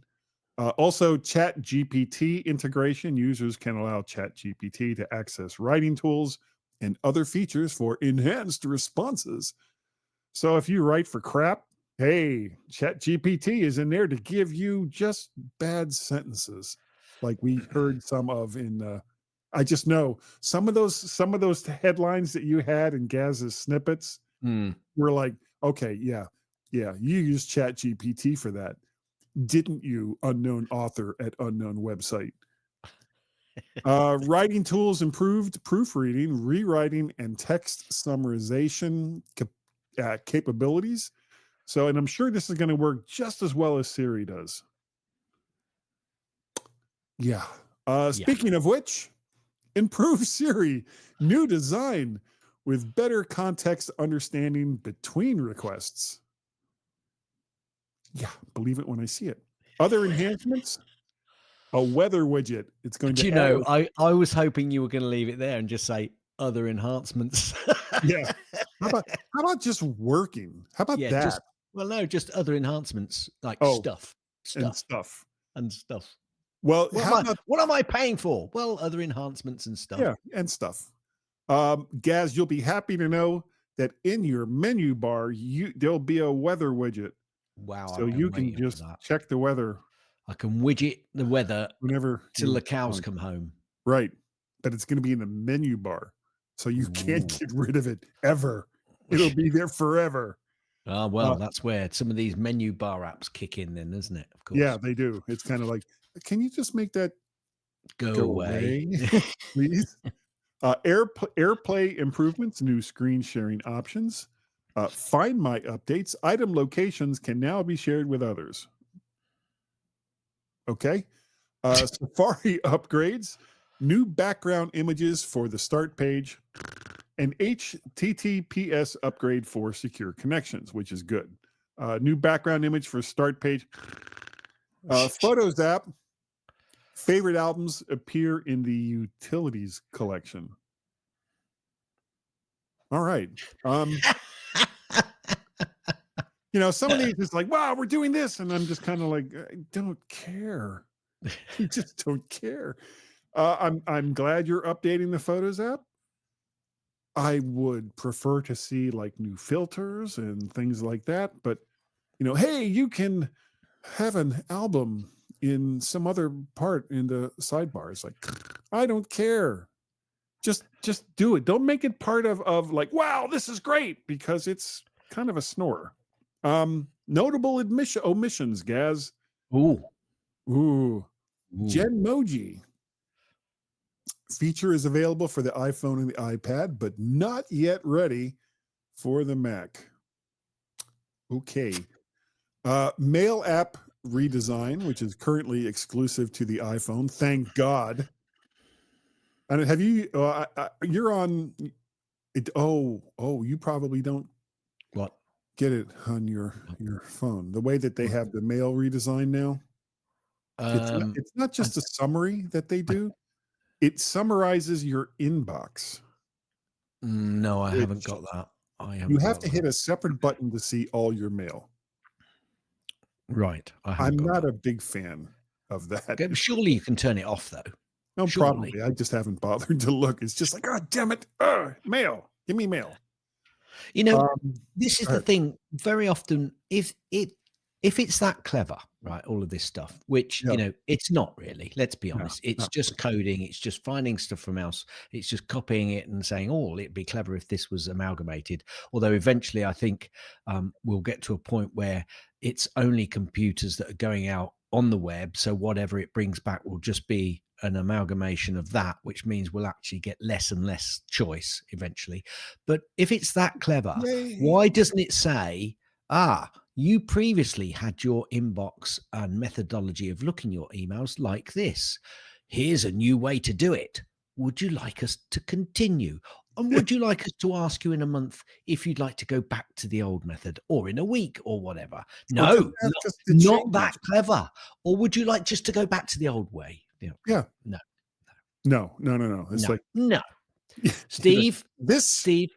Also, Chat GPT integration. Users can allow Chat GPT to access writing tools and other features for enhanced responses. So if you write for crap, hey, Chat GPT is in there to give you just bad sentences, like we heard some of in. I just know some of those headlines that you had in Gaz's snippets. We're like, okay, yeah, you use Chat GPT for that. Didn't you, unknown author at unknown website? Writing tools improved proofreading, rewriting, and text summarization capabilities. So, and I'm sure this is going to work just as well as Siri does. Yeah. Speaking of which, improve Siri, new design with better context understanding between requests. Yeah, believe it when I see it. Other enhancements, a weather widget. It's going Do to you add know, I was hoping you were going to leave it there and just say other enhancements. yeah. How about just working? How about Yeah, that? just other enhancements like Oh, stuff and stuff. and stuff. Well, What how am I about what am I paying for? Well, other enhancements and stuff. yeah, and stuff. Gaz, you'll be happy to know that in your menu bar, there'll be a weather widget. Wow, So I've been you can waiting for just that. check the weather I can widget the weather whenever till you the cows want. come home. Right. But it's going to be in the menu bar. So you can't Ooh. get rid of it ever. It'll be there forever. Ah, Uh, well, that's where some of these menu bar apps kick in then, isn't it? Of course. yeah, they do. It's kind of like, can you just make that Go go away. away, please? AirPlay improvements, new screen sharing options. Find My updates. Item locations can now be shared with others. Okay. Safari upgrades, new background images for the start page, and HTTPS upgrade for secure connections, which is good. New background image for start page. Photos app. Favorite albums appear in the utilities collection. All right. Some of these is like, wow, we're doing this. And I'm just kind of like, I don't care. I just don't care. I'm glad you're updating the Photos app. I would prefer to see like new filters and things like that. But, hey, you can have an album in some other part in the sidebar. It's like, I don't care. Just do it. Don't make it part of like, wow, this is great, because it's kind of a snore. Notable omissions, Gaz. Ooh. Genmoji feature is available for the iPhone and the iPad, but not yet ready for the Mac. Okay. Mail app redesign, which is currently exclusive to the iPhone. Thank God. And have you? You're on it. Oh, you probably don't What? get it on your phone. The way that they have the mail redesign now. It's not just a summary that they do. It summarizes your inbox. No, I haven't got that. You have to hit a separate button to see all your mail. Right. I'm not a big fan of that. Okay, surely you can turn it off though. No, surely. probably. I just haven't bothered to look. It's just like, oh, damn it. Mail. Give me mail. You know, Um, this is go the ahead. thing. Very often, if it's that clever, right, all of this stuff, which Yeah, it's not really. Let's be no, honest. It's not just really. coding. It's just finding stuff from else. It's just copying it and saying, "Oh, it'd be clever if this was amalgamated." Although eventually, I think we'll get to a point where it's only computers that are going out on the web. So whatever it brings back will just be an amalgamation of that, which means we'll actually get less and less choice eventually. But if it's that clever, Yay. why doesn't it say, you previously had your inbox and methodology of looking your emails like this. Here's a new way to do it. Would you like us to continue? And would you like us to ask you in a month if you'd like to go back to the old method, or in a week, or whatever? Or just No, ask not, us to not change that it. clever. Or would you like just to go back to the old way? Yeah. No, No, no, no, no. It's no, like no. he's like, Steve, this. Steve,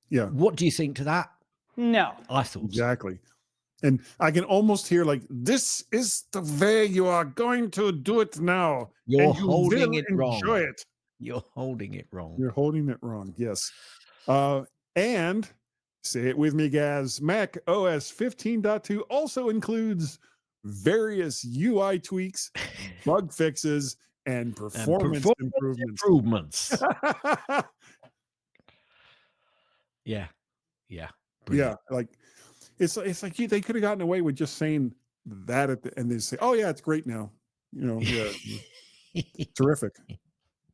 Yeah, what do you think to that? No. I thought so. exactly. And I can almost hear like, this is the way you are going to do it now. You're And you holding will it enjoy wrong. it. You're holding it wrong. You're holding it wrong. Yes. And say it with me, Gaz. Mac OS 15.2 also includes various UI tweaks, bug fixes, and And performance improvements. improvements. Yeah. Yeah, Brilliant. like it's like they could have gotten away with just saying that and they say, "Oh yeah, it's great now." Yeah, terrific.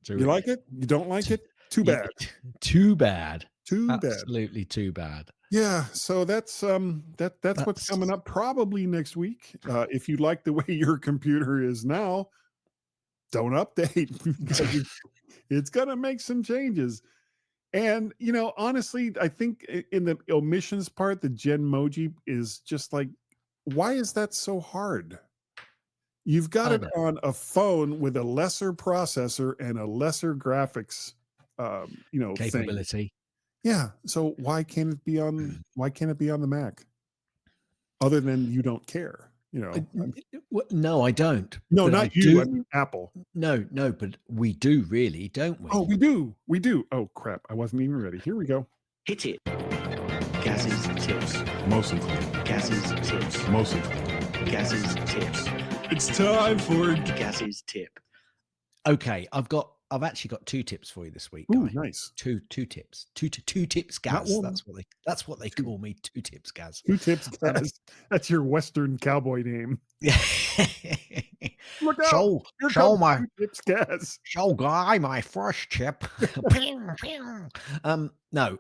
You like it? You don't like it? Too bad. Too bad. Too bad. Absolutely too bad. Yeah, so that's what's coming up probably next week. If you like the way your computer is now, don't update because it's gonna make some changes. And honestly, I think in the omissions part, the Genmoji is just like, why is that so hard? You've got I it know. on a phone with a lesser processor and a lesser graphics, thing. Capability. Yeah. So why can't it be on the Mac? Other than you don't care, No, I don't. No, But I not you. I do. mean Apple. No, but we do really, don't we? Oh, we do. We do. Oh crap! I wasn't even ready. Here we go. Hit it. Gaz's tips. Mostly. Gaz's tips. Mostly. Gaz's tips. It's time for. Gaz's tip. Okay, I've actually got 2 tips for you this week, Ooh, guy. nice. Two tips. Two tips, Not Gaz. one. That's what they call me. 2 tips, Gaz. 2 tips, guys. That's your Western cowboy name. Look out! So, Here so comes my 2 tips, guys. so guy, my first tip. No,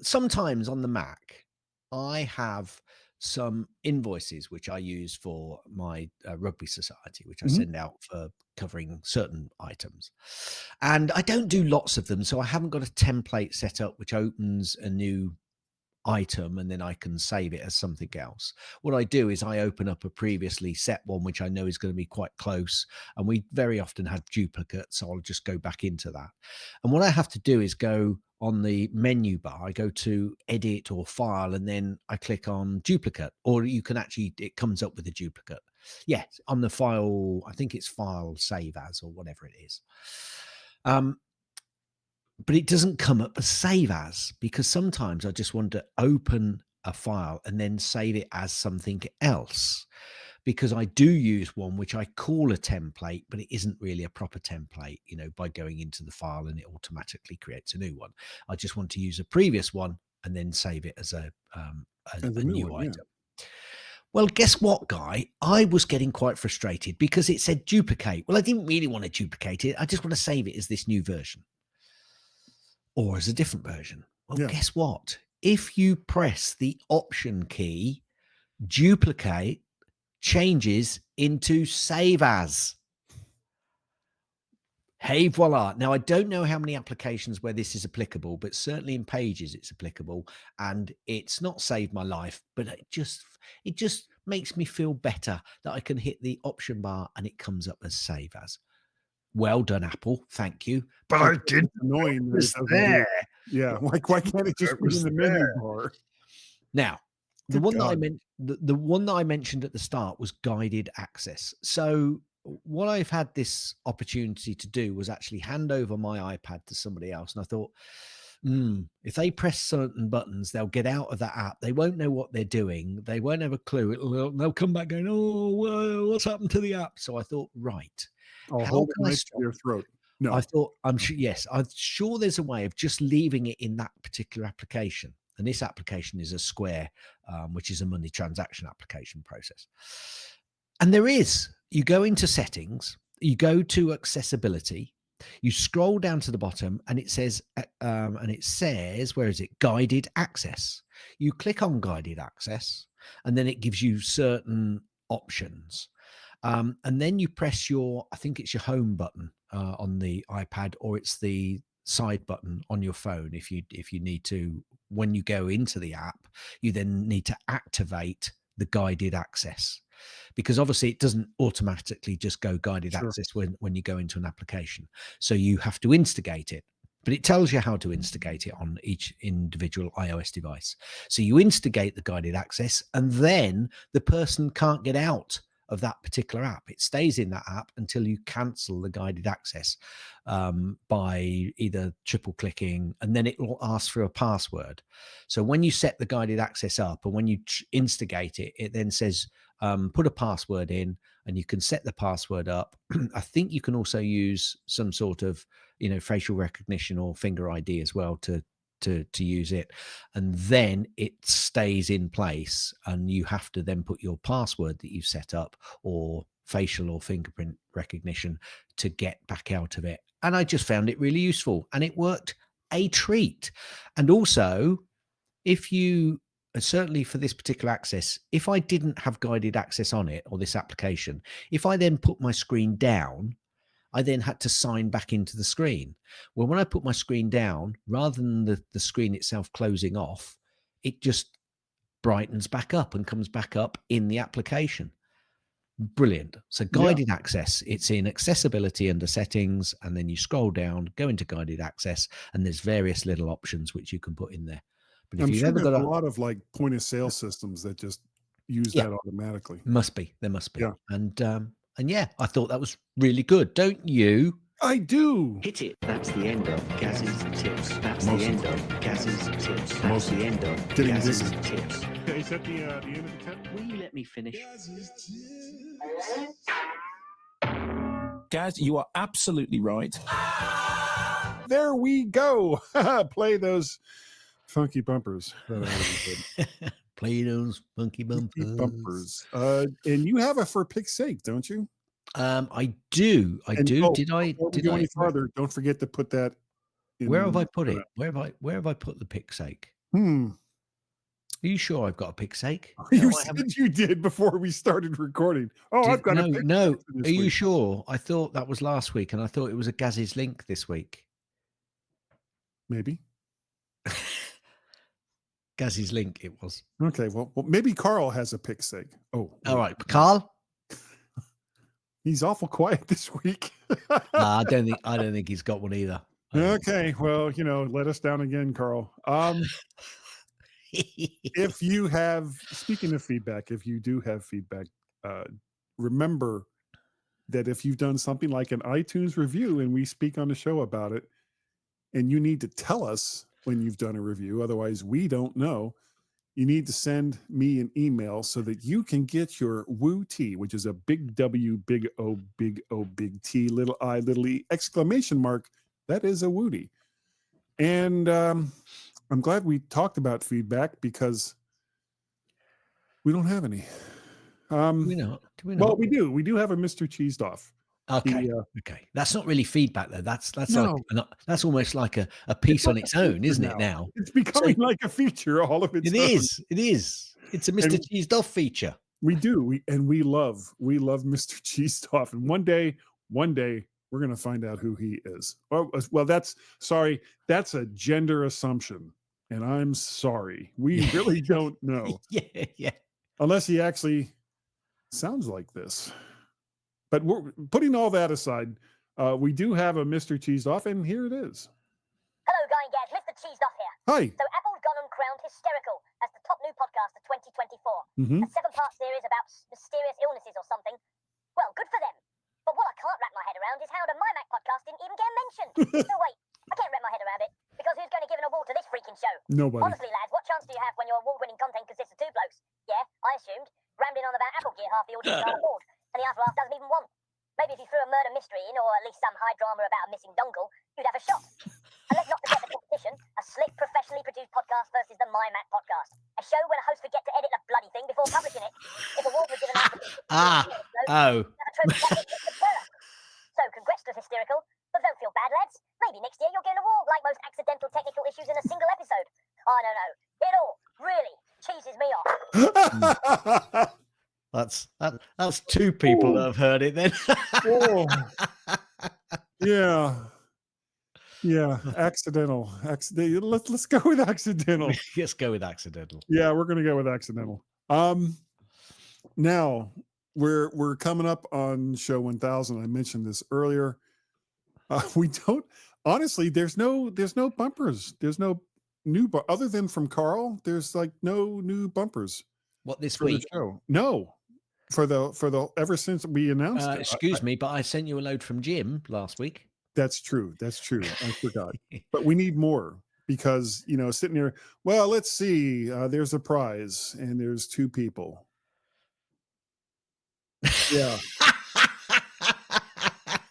sometimes on the Mac, I have some invoices which I use for my rugby society, which I Mhm. send out for covering certain items. And I don't do lots of them, so I haven't got a template set up which opens a new item and then I can save it as something else. What I do is I open up a previously set one which I know is going to be quite close, and we very often have duplicates, so I'll just go back into that. And what I have to do is go on the menu bar, I go to edit or file, and then I click on duplicate, or you can actually, it comes up with a duplicate. Yes, on the file, I think it's file save as or whatever it is. But it doesn't come up as save as, because sometimes I just want to open a file and then save it as something else, because I do use one which I call a template, but it isn't really a proper template, by going into the file and it automatically creates a new one. I just want to use a previous one and then save it as a new one, yeah. item. Well, guess what, Guy? I was getting quite frustrated because it said duplicate. Well, I didn't really want to duplicate it. I just want to save it as this new version or as a different version. Well, Yeah. guess what? If you press the Option key, duplicate changes into save as. Hey, voila. Now, I don't know how many applications where this is applicable, but certainly in Pages it's applicable, and it's not saved my life, but it just makes me feel better that I can hit the Option bar and it comes up as save as. Well done, Apple. Thank you. But I didn't It's annoying that it was doesn't do there. it. Yeah, like why can't it just It be in was the menu there. bar? Now, the Good one that I God. meant, the one that I mentioned at the start was guided access. So what I've had this opportunity to do was actually hand over my iPad to somebody else, and I thought, If they press certain buttons, they'll get out of that app. They won't know what they're doing. They won't have a clue. They'll come back going, "Oh, what's happened to the app?" So I thought, right, I'll how hold it can I nice to stop? your throat. I No, thought, I'm sure, yes, I'm sure there's a way of just leaving it in that particular application. And this application is a Square, which is a money transaction application process. And there is, you go into settings, you go to accessibility, you scroll down to the bottom, and it says, where is it? Guided access. You click on guided access, and then it gives you certain options. And then you press I think it's your home button on the iPad, or it's the side button on your phone. If you need to, when you go into the app, you then need to activate the guided access, because obviously it doesn't automatically just go guided sure. access when you go into an application. So you have to instigate it. But it tells you how to instigate it on each individual iOS device. So you instigate the guided access, and then the person can't get out of that particular app. It stays in that app until you cancel the guided access by either triple clicking, and then it will ask for a password. So when you set the guided access up, and when you instigate it, it then says, put a password in, and you can set the password up. I think you can also use some sort of, facial recognition or finger ID as well to use it, and then it stays in place, and you have to then put your password that you've set up, or facial or fingerprint recognition, to get back out of it. And I just found it really useful, and it worked a treat. And also, if you certainly for this particular access, if I didn't have guided access on it, or this application, if I then put my screen down, I then had to sign back into the screen. Well, when I put my screen down, rather than the screen itself closing off, it just brightens back up and comes back up in the application. Brilliant. So guided access, it's in accessibility under settings, and then you scroll down, go into guided access, and there's various little options which you can put in there. But if I'm you've sure ever there's got a lot of like point of sale systems that just use yeah, that automatically. there must be. Yeah. And yeah, I thought that was really good, don't you? I do. Hit it. That's the end of Gaz's tips. That's the Most end of of Gaz's tips. That's Most the end of getting Gaz's dizzy. tips. Okay, is that the end of the tip? Will you let me finish? Gaz, you are absolutely right. There we go. Play those funky bumpers. That I already did. Play those funky Funky bumpers. bumpers. And you have a for pick's sake, don't you? I do. I And do. Did I? before we Did go I? any farther, don't forget to put that in. Where have I put it? Where have I put the picksake? Hmm. Are you sure I've got a picksake? You No, I haven't. said you did before we started recording. Oh, I've got a pick no. for this Are you week. sure? I thought that was last week, and I thought it was a Gaz's link this week. Maybe. Gaz's link, it was. Okay, well, maybe Carl has a pick sake. Oh, All right, Carl. he's awful quiet this week. I don't think he's got one either. Okay, well, let us down again, Carl. If you have, speaking of feedback, if you do have feedback, remember that if you've done something like an iTunes review and we speak on the show about it, and you need to tell us when you've done a review, otherwise we don't know, you need to send me an email so that you can get your Woo T, which is a big W, big O, big O, big T, little I, little E, exclamation mark. That is a Woody. And I'm glad we talked about feedback because we don't have any. Do we not? Well, we do. We do have a Mr. Cheesed Off. Okay. Okay. That's not really feedback though. That's No. like that's almost like a piece on its own, isn't it now? It's becoming like a feature all of its It own. is. It is. It's a Mr. Cheesed Off feature. We do. We love Mr. Cheesed Off. And one day we're going to find out who he is. Well, that's a gender assumption. And I'm sorry. We really don't know. Yeah. Unless he actually sounds like this. But we're putting all that aside. We do have a Mr. Cheesed Off, and here it is. Hello, Guy and Gaz. Mr. Cheesed Off here. Hi. So Apple's gone and crowned Hysterical as the top new podcast of 2024. Mhm. A 7-part series about mysterious illnesses or something. Well, good for them. But what I can't wrap my head around is how the MyMac podcast didn't even get mentioned. So wait, I can't wrap my head around it, because who's going to give an award award to this freaking show? Nobody. Honestly, lads, what chance do you have when your award-winning content consists of two blokes? Yeah, I assumed. Rambling on about Apple gear half the audience are bored, and the other half doesn't even want. Maybe if you threw a murder mystery in, or at least some high drama about a missing dongle, you'd have a shot. And let's not forget the competition, a slick, professionally produced podcast versus the MyMac podcast. A show where a host forget to edit the bloody thing before publishing it. If awards were given out for Oh. a trophy package, it's absurd. So congrats to Hysterical, but don't feel bad, lads. Maybe next year you'll get an award like most accidental technical issues in a single episode. I don't know. It all really cheeses me off. That's two people that have heard it then. Oh. Yeah. Yeah. Accidental. Let's go with accidental. Let's go with accidental. Yeah, we're gonna go with accidental. Now we're coming up on show 1000. I mentioned this earlier. We don't honestly. There's no bumpers. There's no new other than from Carl. There's like no new bumpers. What, this for the week? show. No, for the ever since we announced it. Excuse me, but I sent you a load from Jim last week. That's true. That's true. I forgot. But we need more because, sitting here, well, let's see. There's a prize and there's two people. Yeah.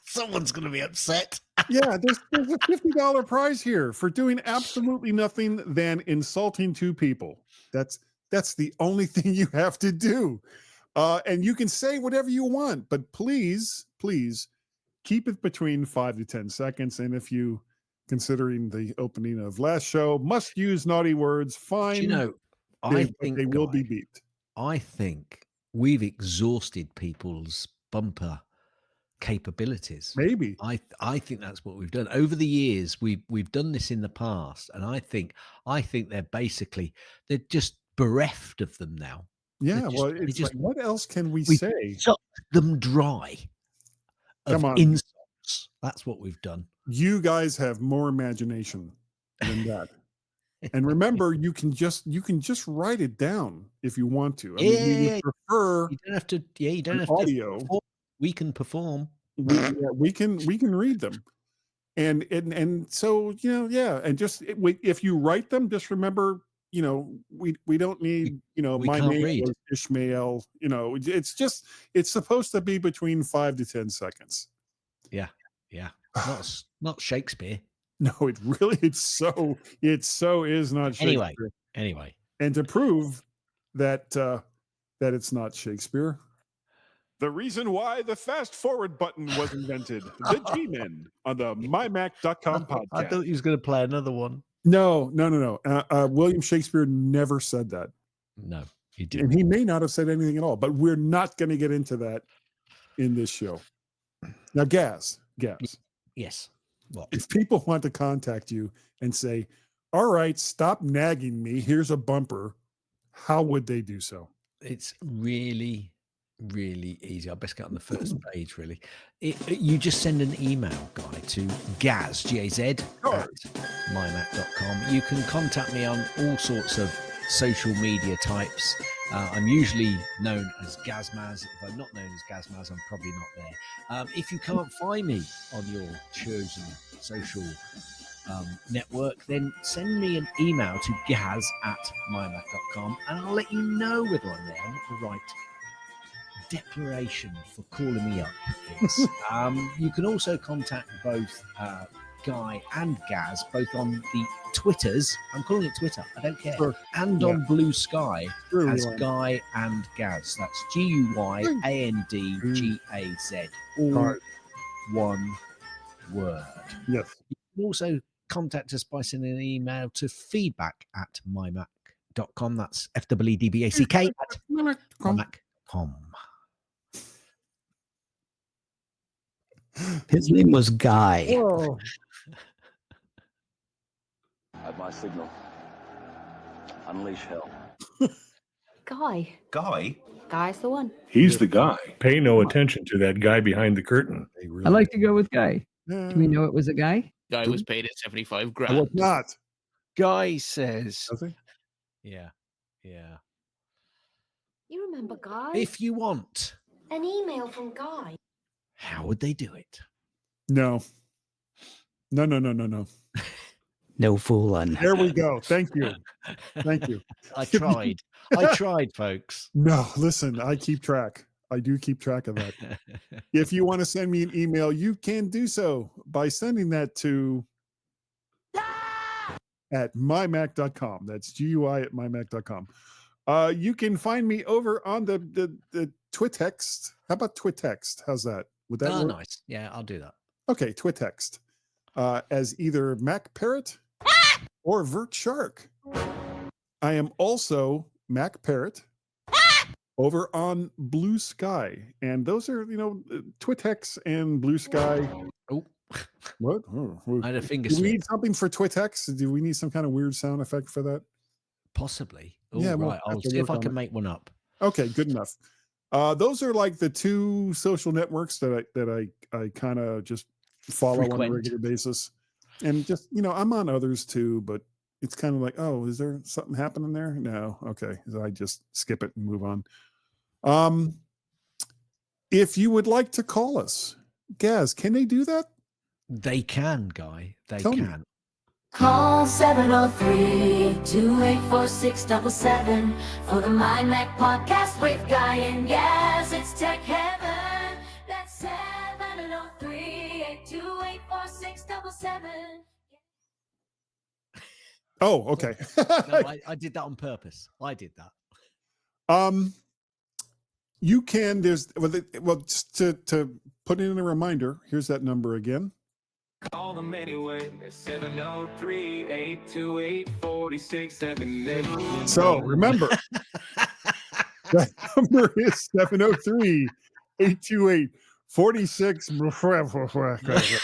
Someone's going to be upset. Yeah, there's a $50 prize here for doing absolutely nothing than insulting two people. That's the only thing you have to do. And you can say whatever you want, but please keep it between 5 to 10 seconds. And if you, considering the opening of last show, must use naughty words, fine. I think they will be beeped. I think we've exhausted people's bumper capabilities. Maybe. I think that's what we've done over the years. We've done this in the past, and I think they're just bereft of them now. Yeah, it's like, what else can we say? Sucked them dry. Come on, insults. That's what we've done. You guys have more imagination than that. And remember, you can just write it down if you want to. I mean, you prefer. You don't have to. Yeah, you don't have audio. To. We can perform. We can read them, and so and just if you write them, just remember, we don't need my name was Ishmael. It's supposed to be between 5 to 10 seconds. Yeah. Not Shakespeare. No, it so is not Shakespeare. Anyway, and to prove that it's not Shakespeare. The reason why the fast forward button was invented. The G-Men on the MyMac.com podcast. I thought he was going to play another one. No. William Shakespeare never said that. No, he didn't. And he may not have said anything at all, but we're not going to get into that in this show. Now, Gaz. Yes. What? If people want to contact you and say, all right, stop nagging me, here's a bumper, how would they do so? It's really easy. I best get on the first page, really. You just send an email, Guy, to Gaz, Gaz, at mymac.com. You can contact me on all sorts of social media types. I'm usually known as Gazmaz. If I'm not known as Gazmaz, I'm probably not there. If you can't find me on your chosen social network, then send me an email to gaz@mymac.com and I'll let you know whether I'm there. I'm not the right declaration for calling me up. Yes. You can also contact both Guy and Gaz, both on the Twitters. I'm calling it Twitter. I don't care. Sure. And on Blue Sky as Guy and Gaz. That's GUYANDGAZ. All one word. Yes. You can also contact us by sending an email to feedback@mymac.com. That's FEEDBACK@mymac.com. His name was Guy. Whoa. At my signal, unleash hell. Guy. Guy? Guy's the one. He's the guy. Pay no attention to that guy behind the curtain. I like to go with Guy. Do we know it was a guy? Guy was paid at 75 grand. I was not. Guy says. Yeah. You remember Guy? If you want. An email from Guy. How would they do it? No. No fooling. There we go. Thank you. Thank you. I tried. I tried, folks. No, listen, I keep track. I do keep track of that. If you want to send me an email, you can do so by sending that to at mymac.com. That's GUI at mymac.com. You can find me over on the Twitext. How about Twitext? How's that? Would that work? Nice. Yeah, I'll do that. Okay, Twitext. As either Mac Parrot or Vert Shark. I am also Mac Parrot over on Blue Sky. And those are, Twitex and Blue Sky. Oh. What? I had a finger Do we slip. need something for Twitex? Do we need some kind of weird sound effect for that? Possibly. Oh, Yeah, we'll right. have I'll to see if work I on can it. make one up. Okay, good enough. Those are like the two social networks that I kind of just follow on a Frequent. regular basis. And just, I'm on others too, but it's kind of like, oh, is there something happening there? No. Okay. So I just skip it and move on. If you would like to call us, Gaz, can they do that? They can, Guy. They Tell me. can. Call 703-284-677 for the MyMac podcast with Guy and Gaz. It's Tech Heaven. That's 703-828-4677. Oh, okay. No, I did that on purpose. I did that. You can, just to put in a reminder, here's that number again. Call them anyway. 703-828-4678. So remember, that number is 703-828-46.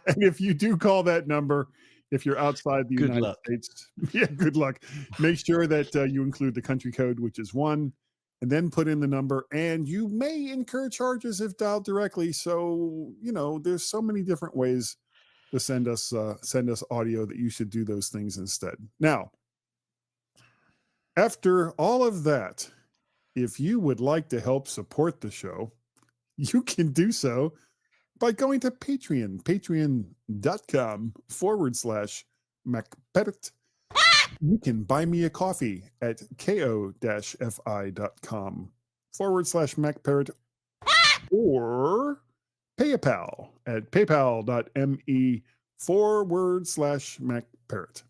And if you do call that number, if you're outside the Good United luck. States, good luck. Make sure that you include the country code, which is 1, and then put in the number. And you may incur charges if dialed directly. So, there's so many different ways to send us audio that you should do those things instead. Now, after all of that, if you would like to help support the show, you can do so by going to Patreon, patreon.com/MacParrot. You can buy me a coffee at ko-fi.com/MacParrot or PayPal at paypal.me/MacParrot.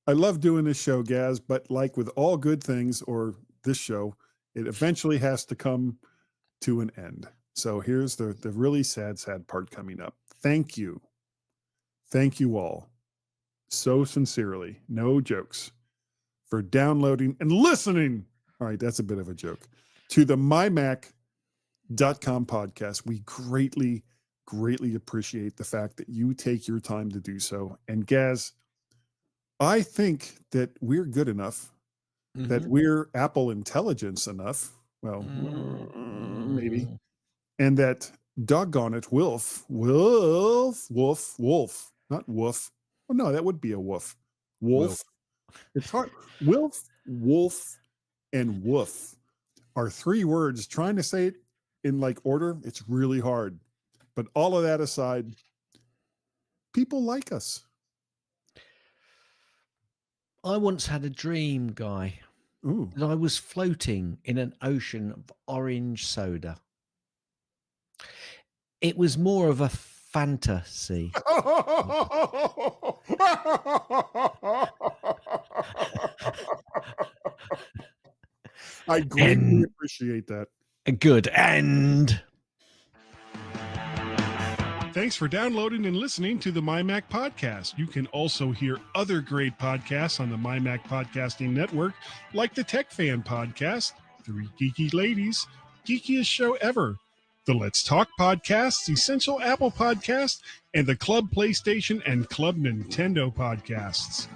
I love doing this show, Gaz, but like with all good things or this show, it eventually has to come to an end. So here's the really sad part coming up. Thank you all so sincerely, no jokes, for downloading and listening. All right, that's a bit of a joke, to the mymac.com podcast. We greatly appreciate the fact that you take your time to do so. And Gaz, I think that we're good enough, that we're Apple intelligence enough. Well, maybe. And that, doggone it, wolf, not woof. Oh, no, that would be a woof. Wolf. It's hard. Wolf, and woof are 3 words. Trying to say it in like order, it's really hard. But all of that aside, people like us. I once had a dream, Guy. Ooh. And I was floating in an ocean of orange soda. It was more of a fantasy. I greatly appreciate that. Good. And thanks for downloading and listening to the MyMac Podcast. You can also hear other great podcasts on the MyMac Podcasting Network, like the Tech Fan Podcast, 3 Geeky Ladies, Geekiest Show Ever, the Let's Talk Podcast, Essential Apple Podcast, and the Club PlayStation and Club Nintendo Podcasts.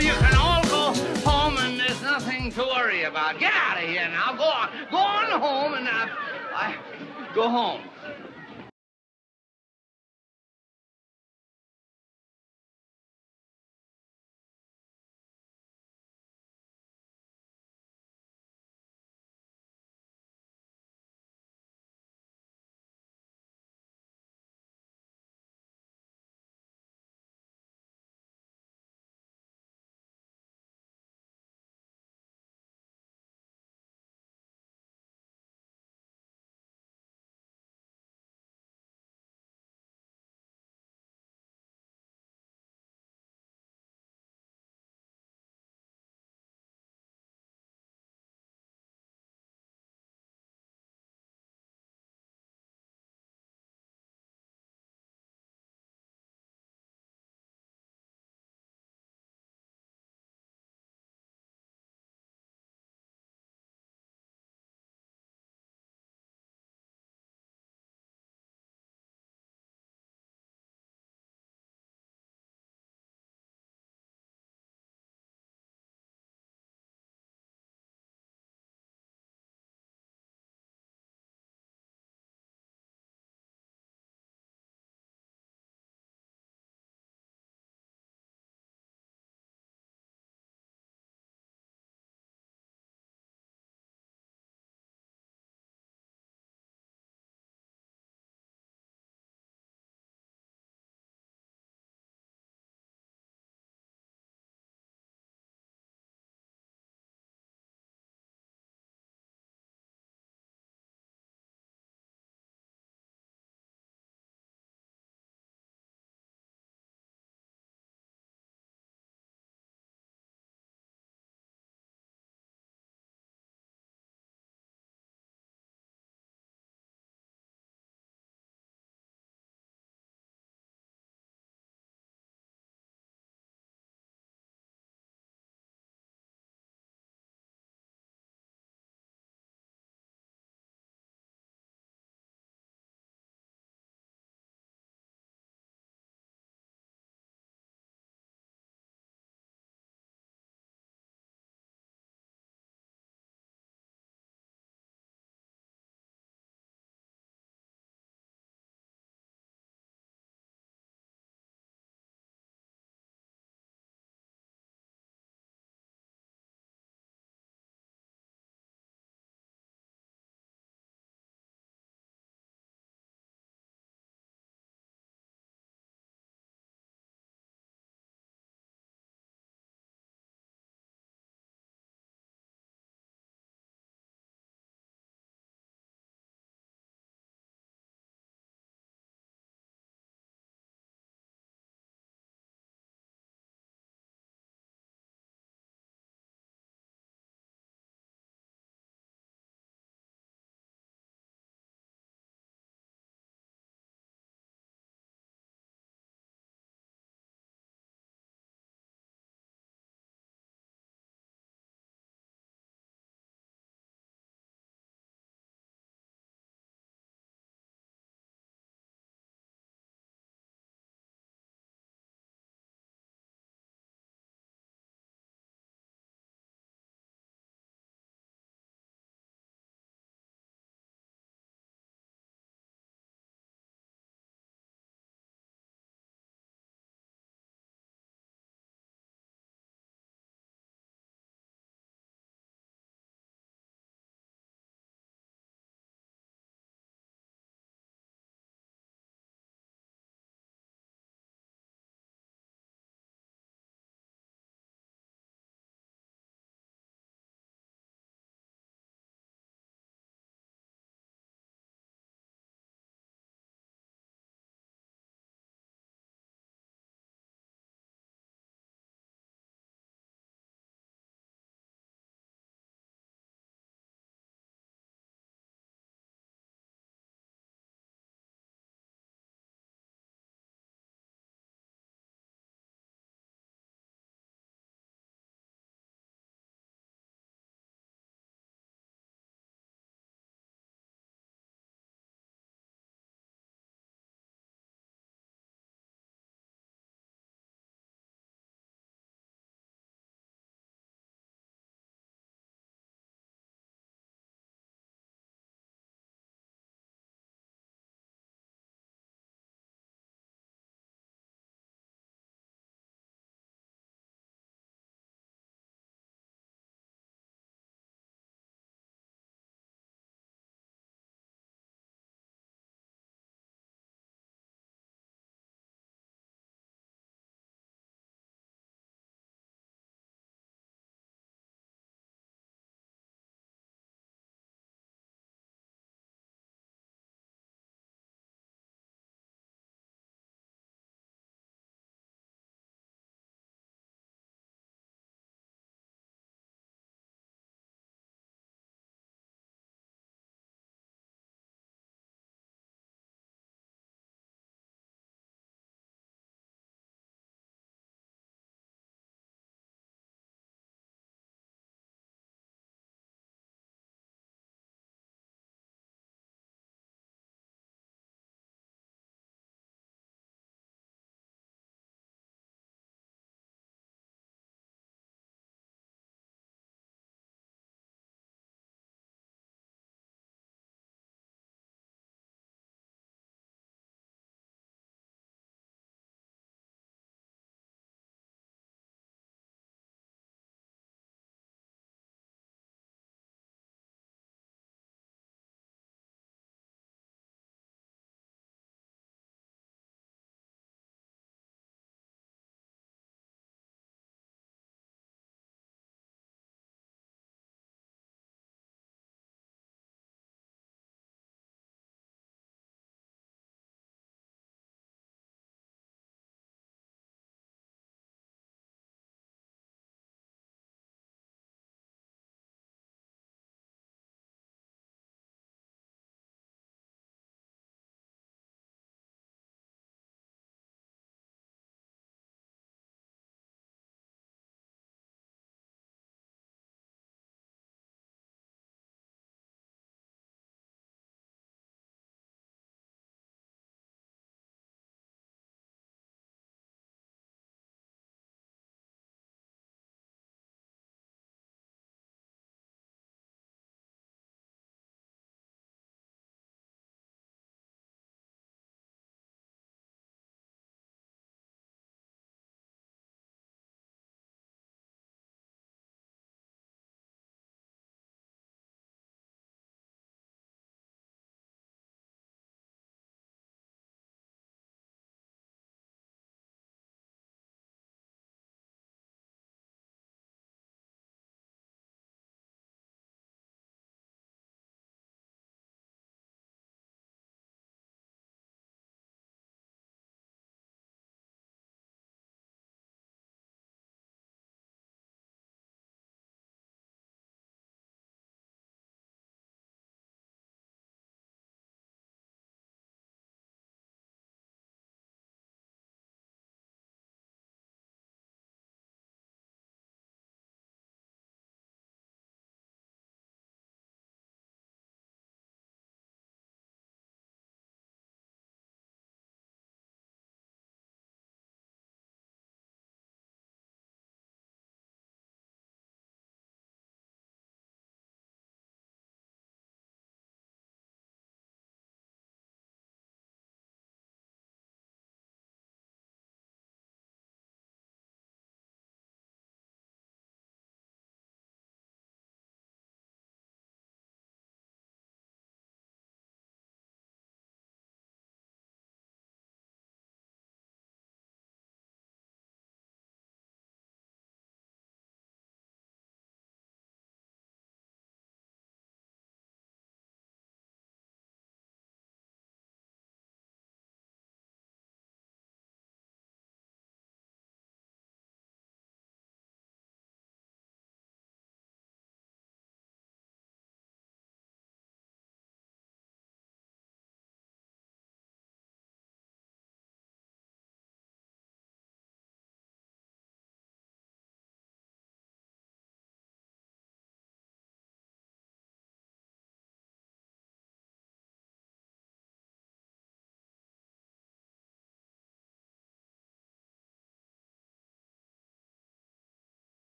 You can all go home and there's nothing to about. Get out of here now. Go on. Go on home and go home.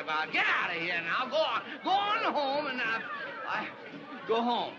about. Get out of here now. Go on. Go on home and I go home.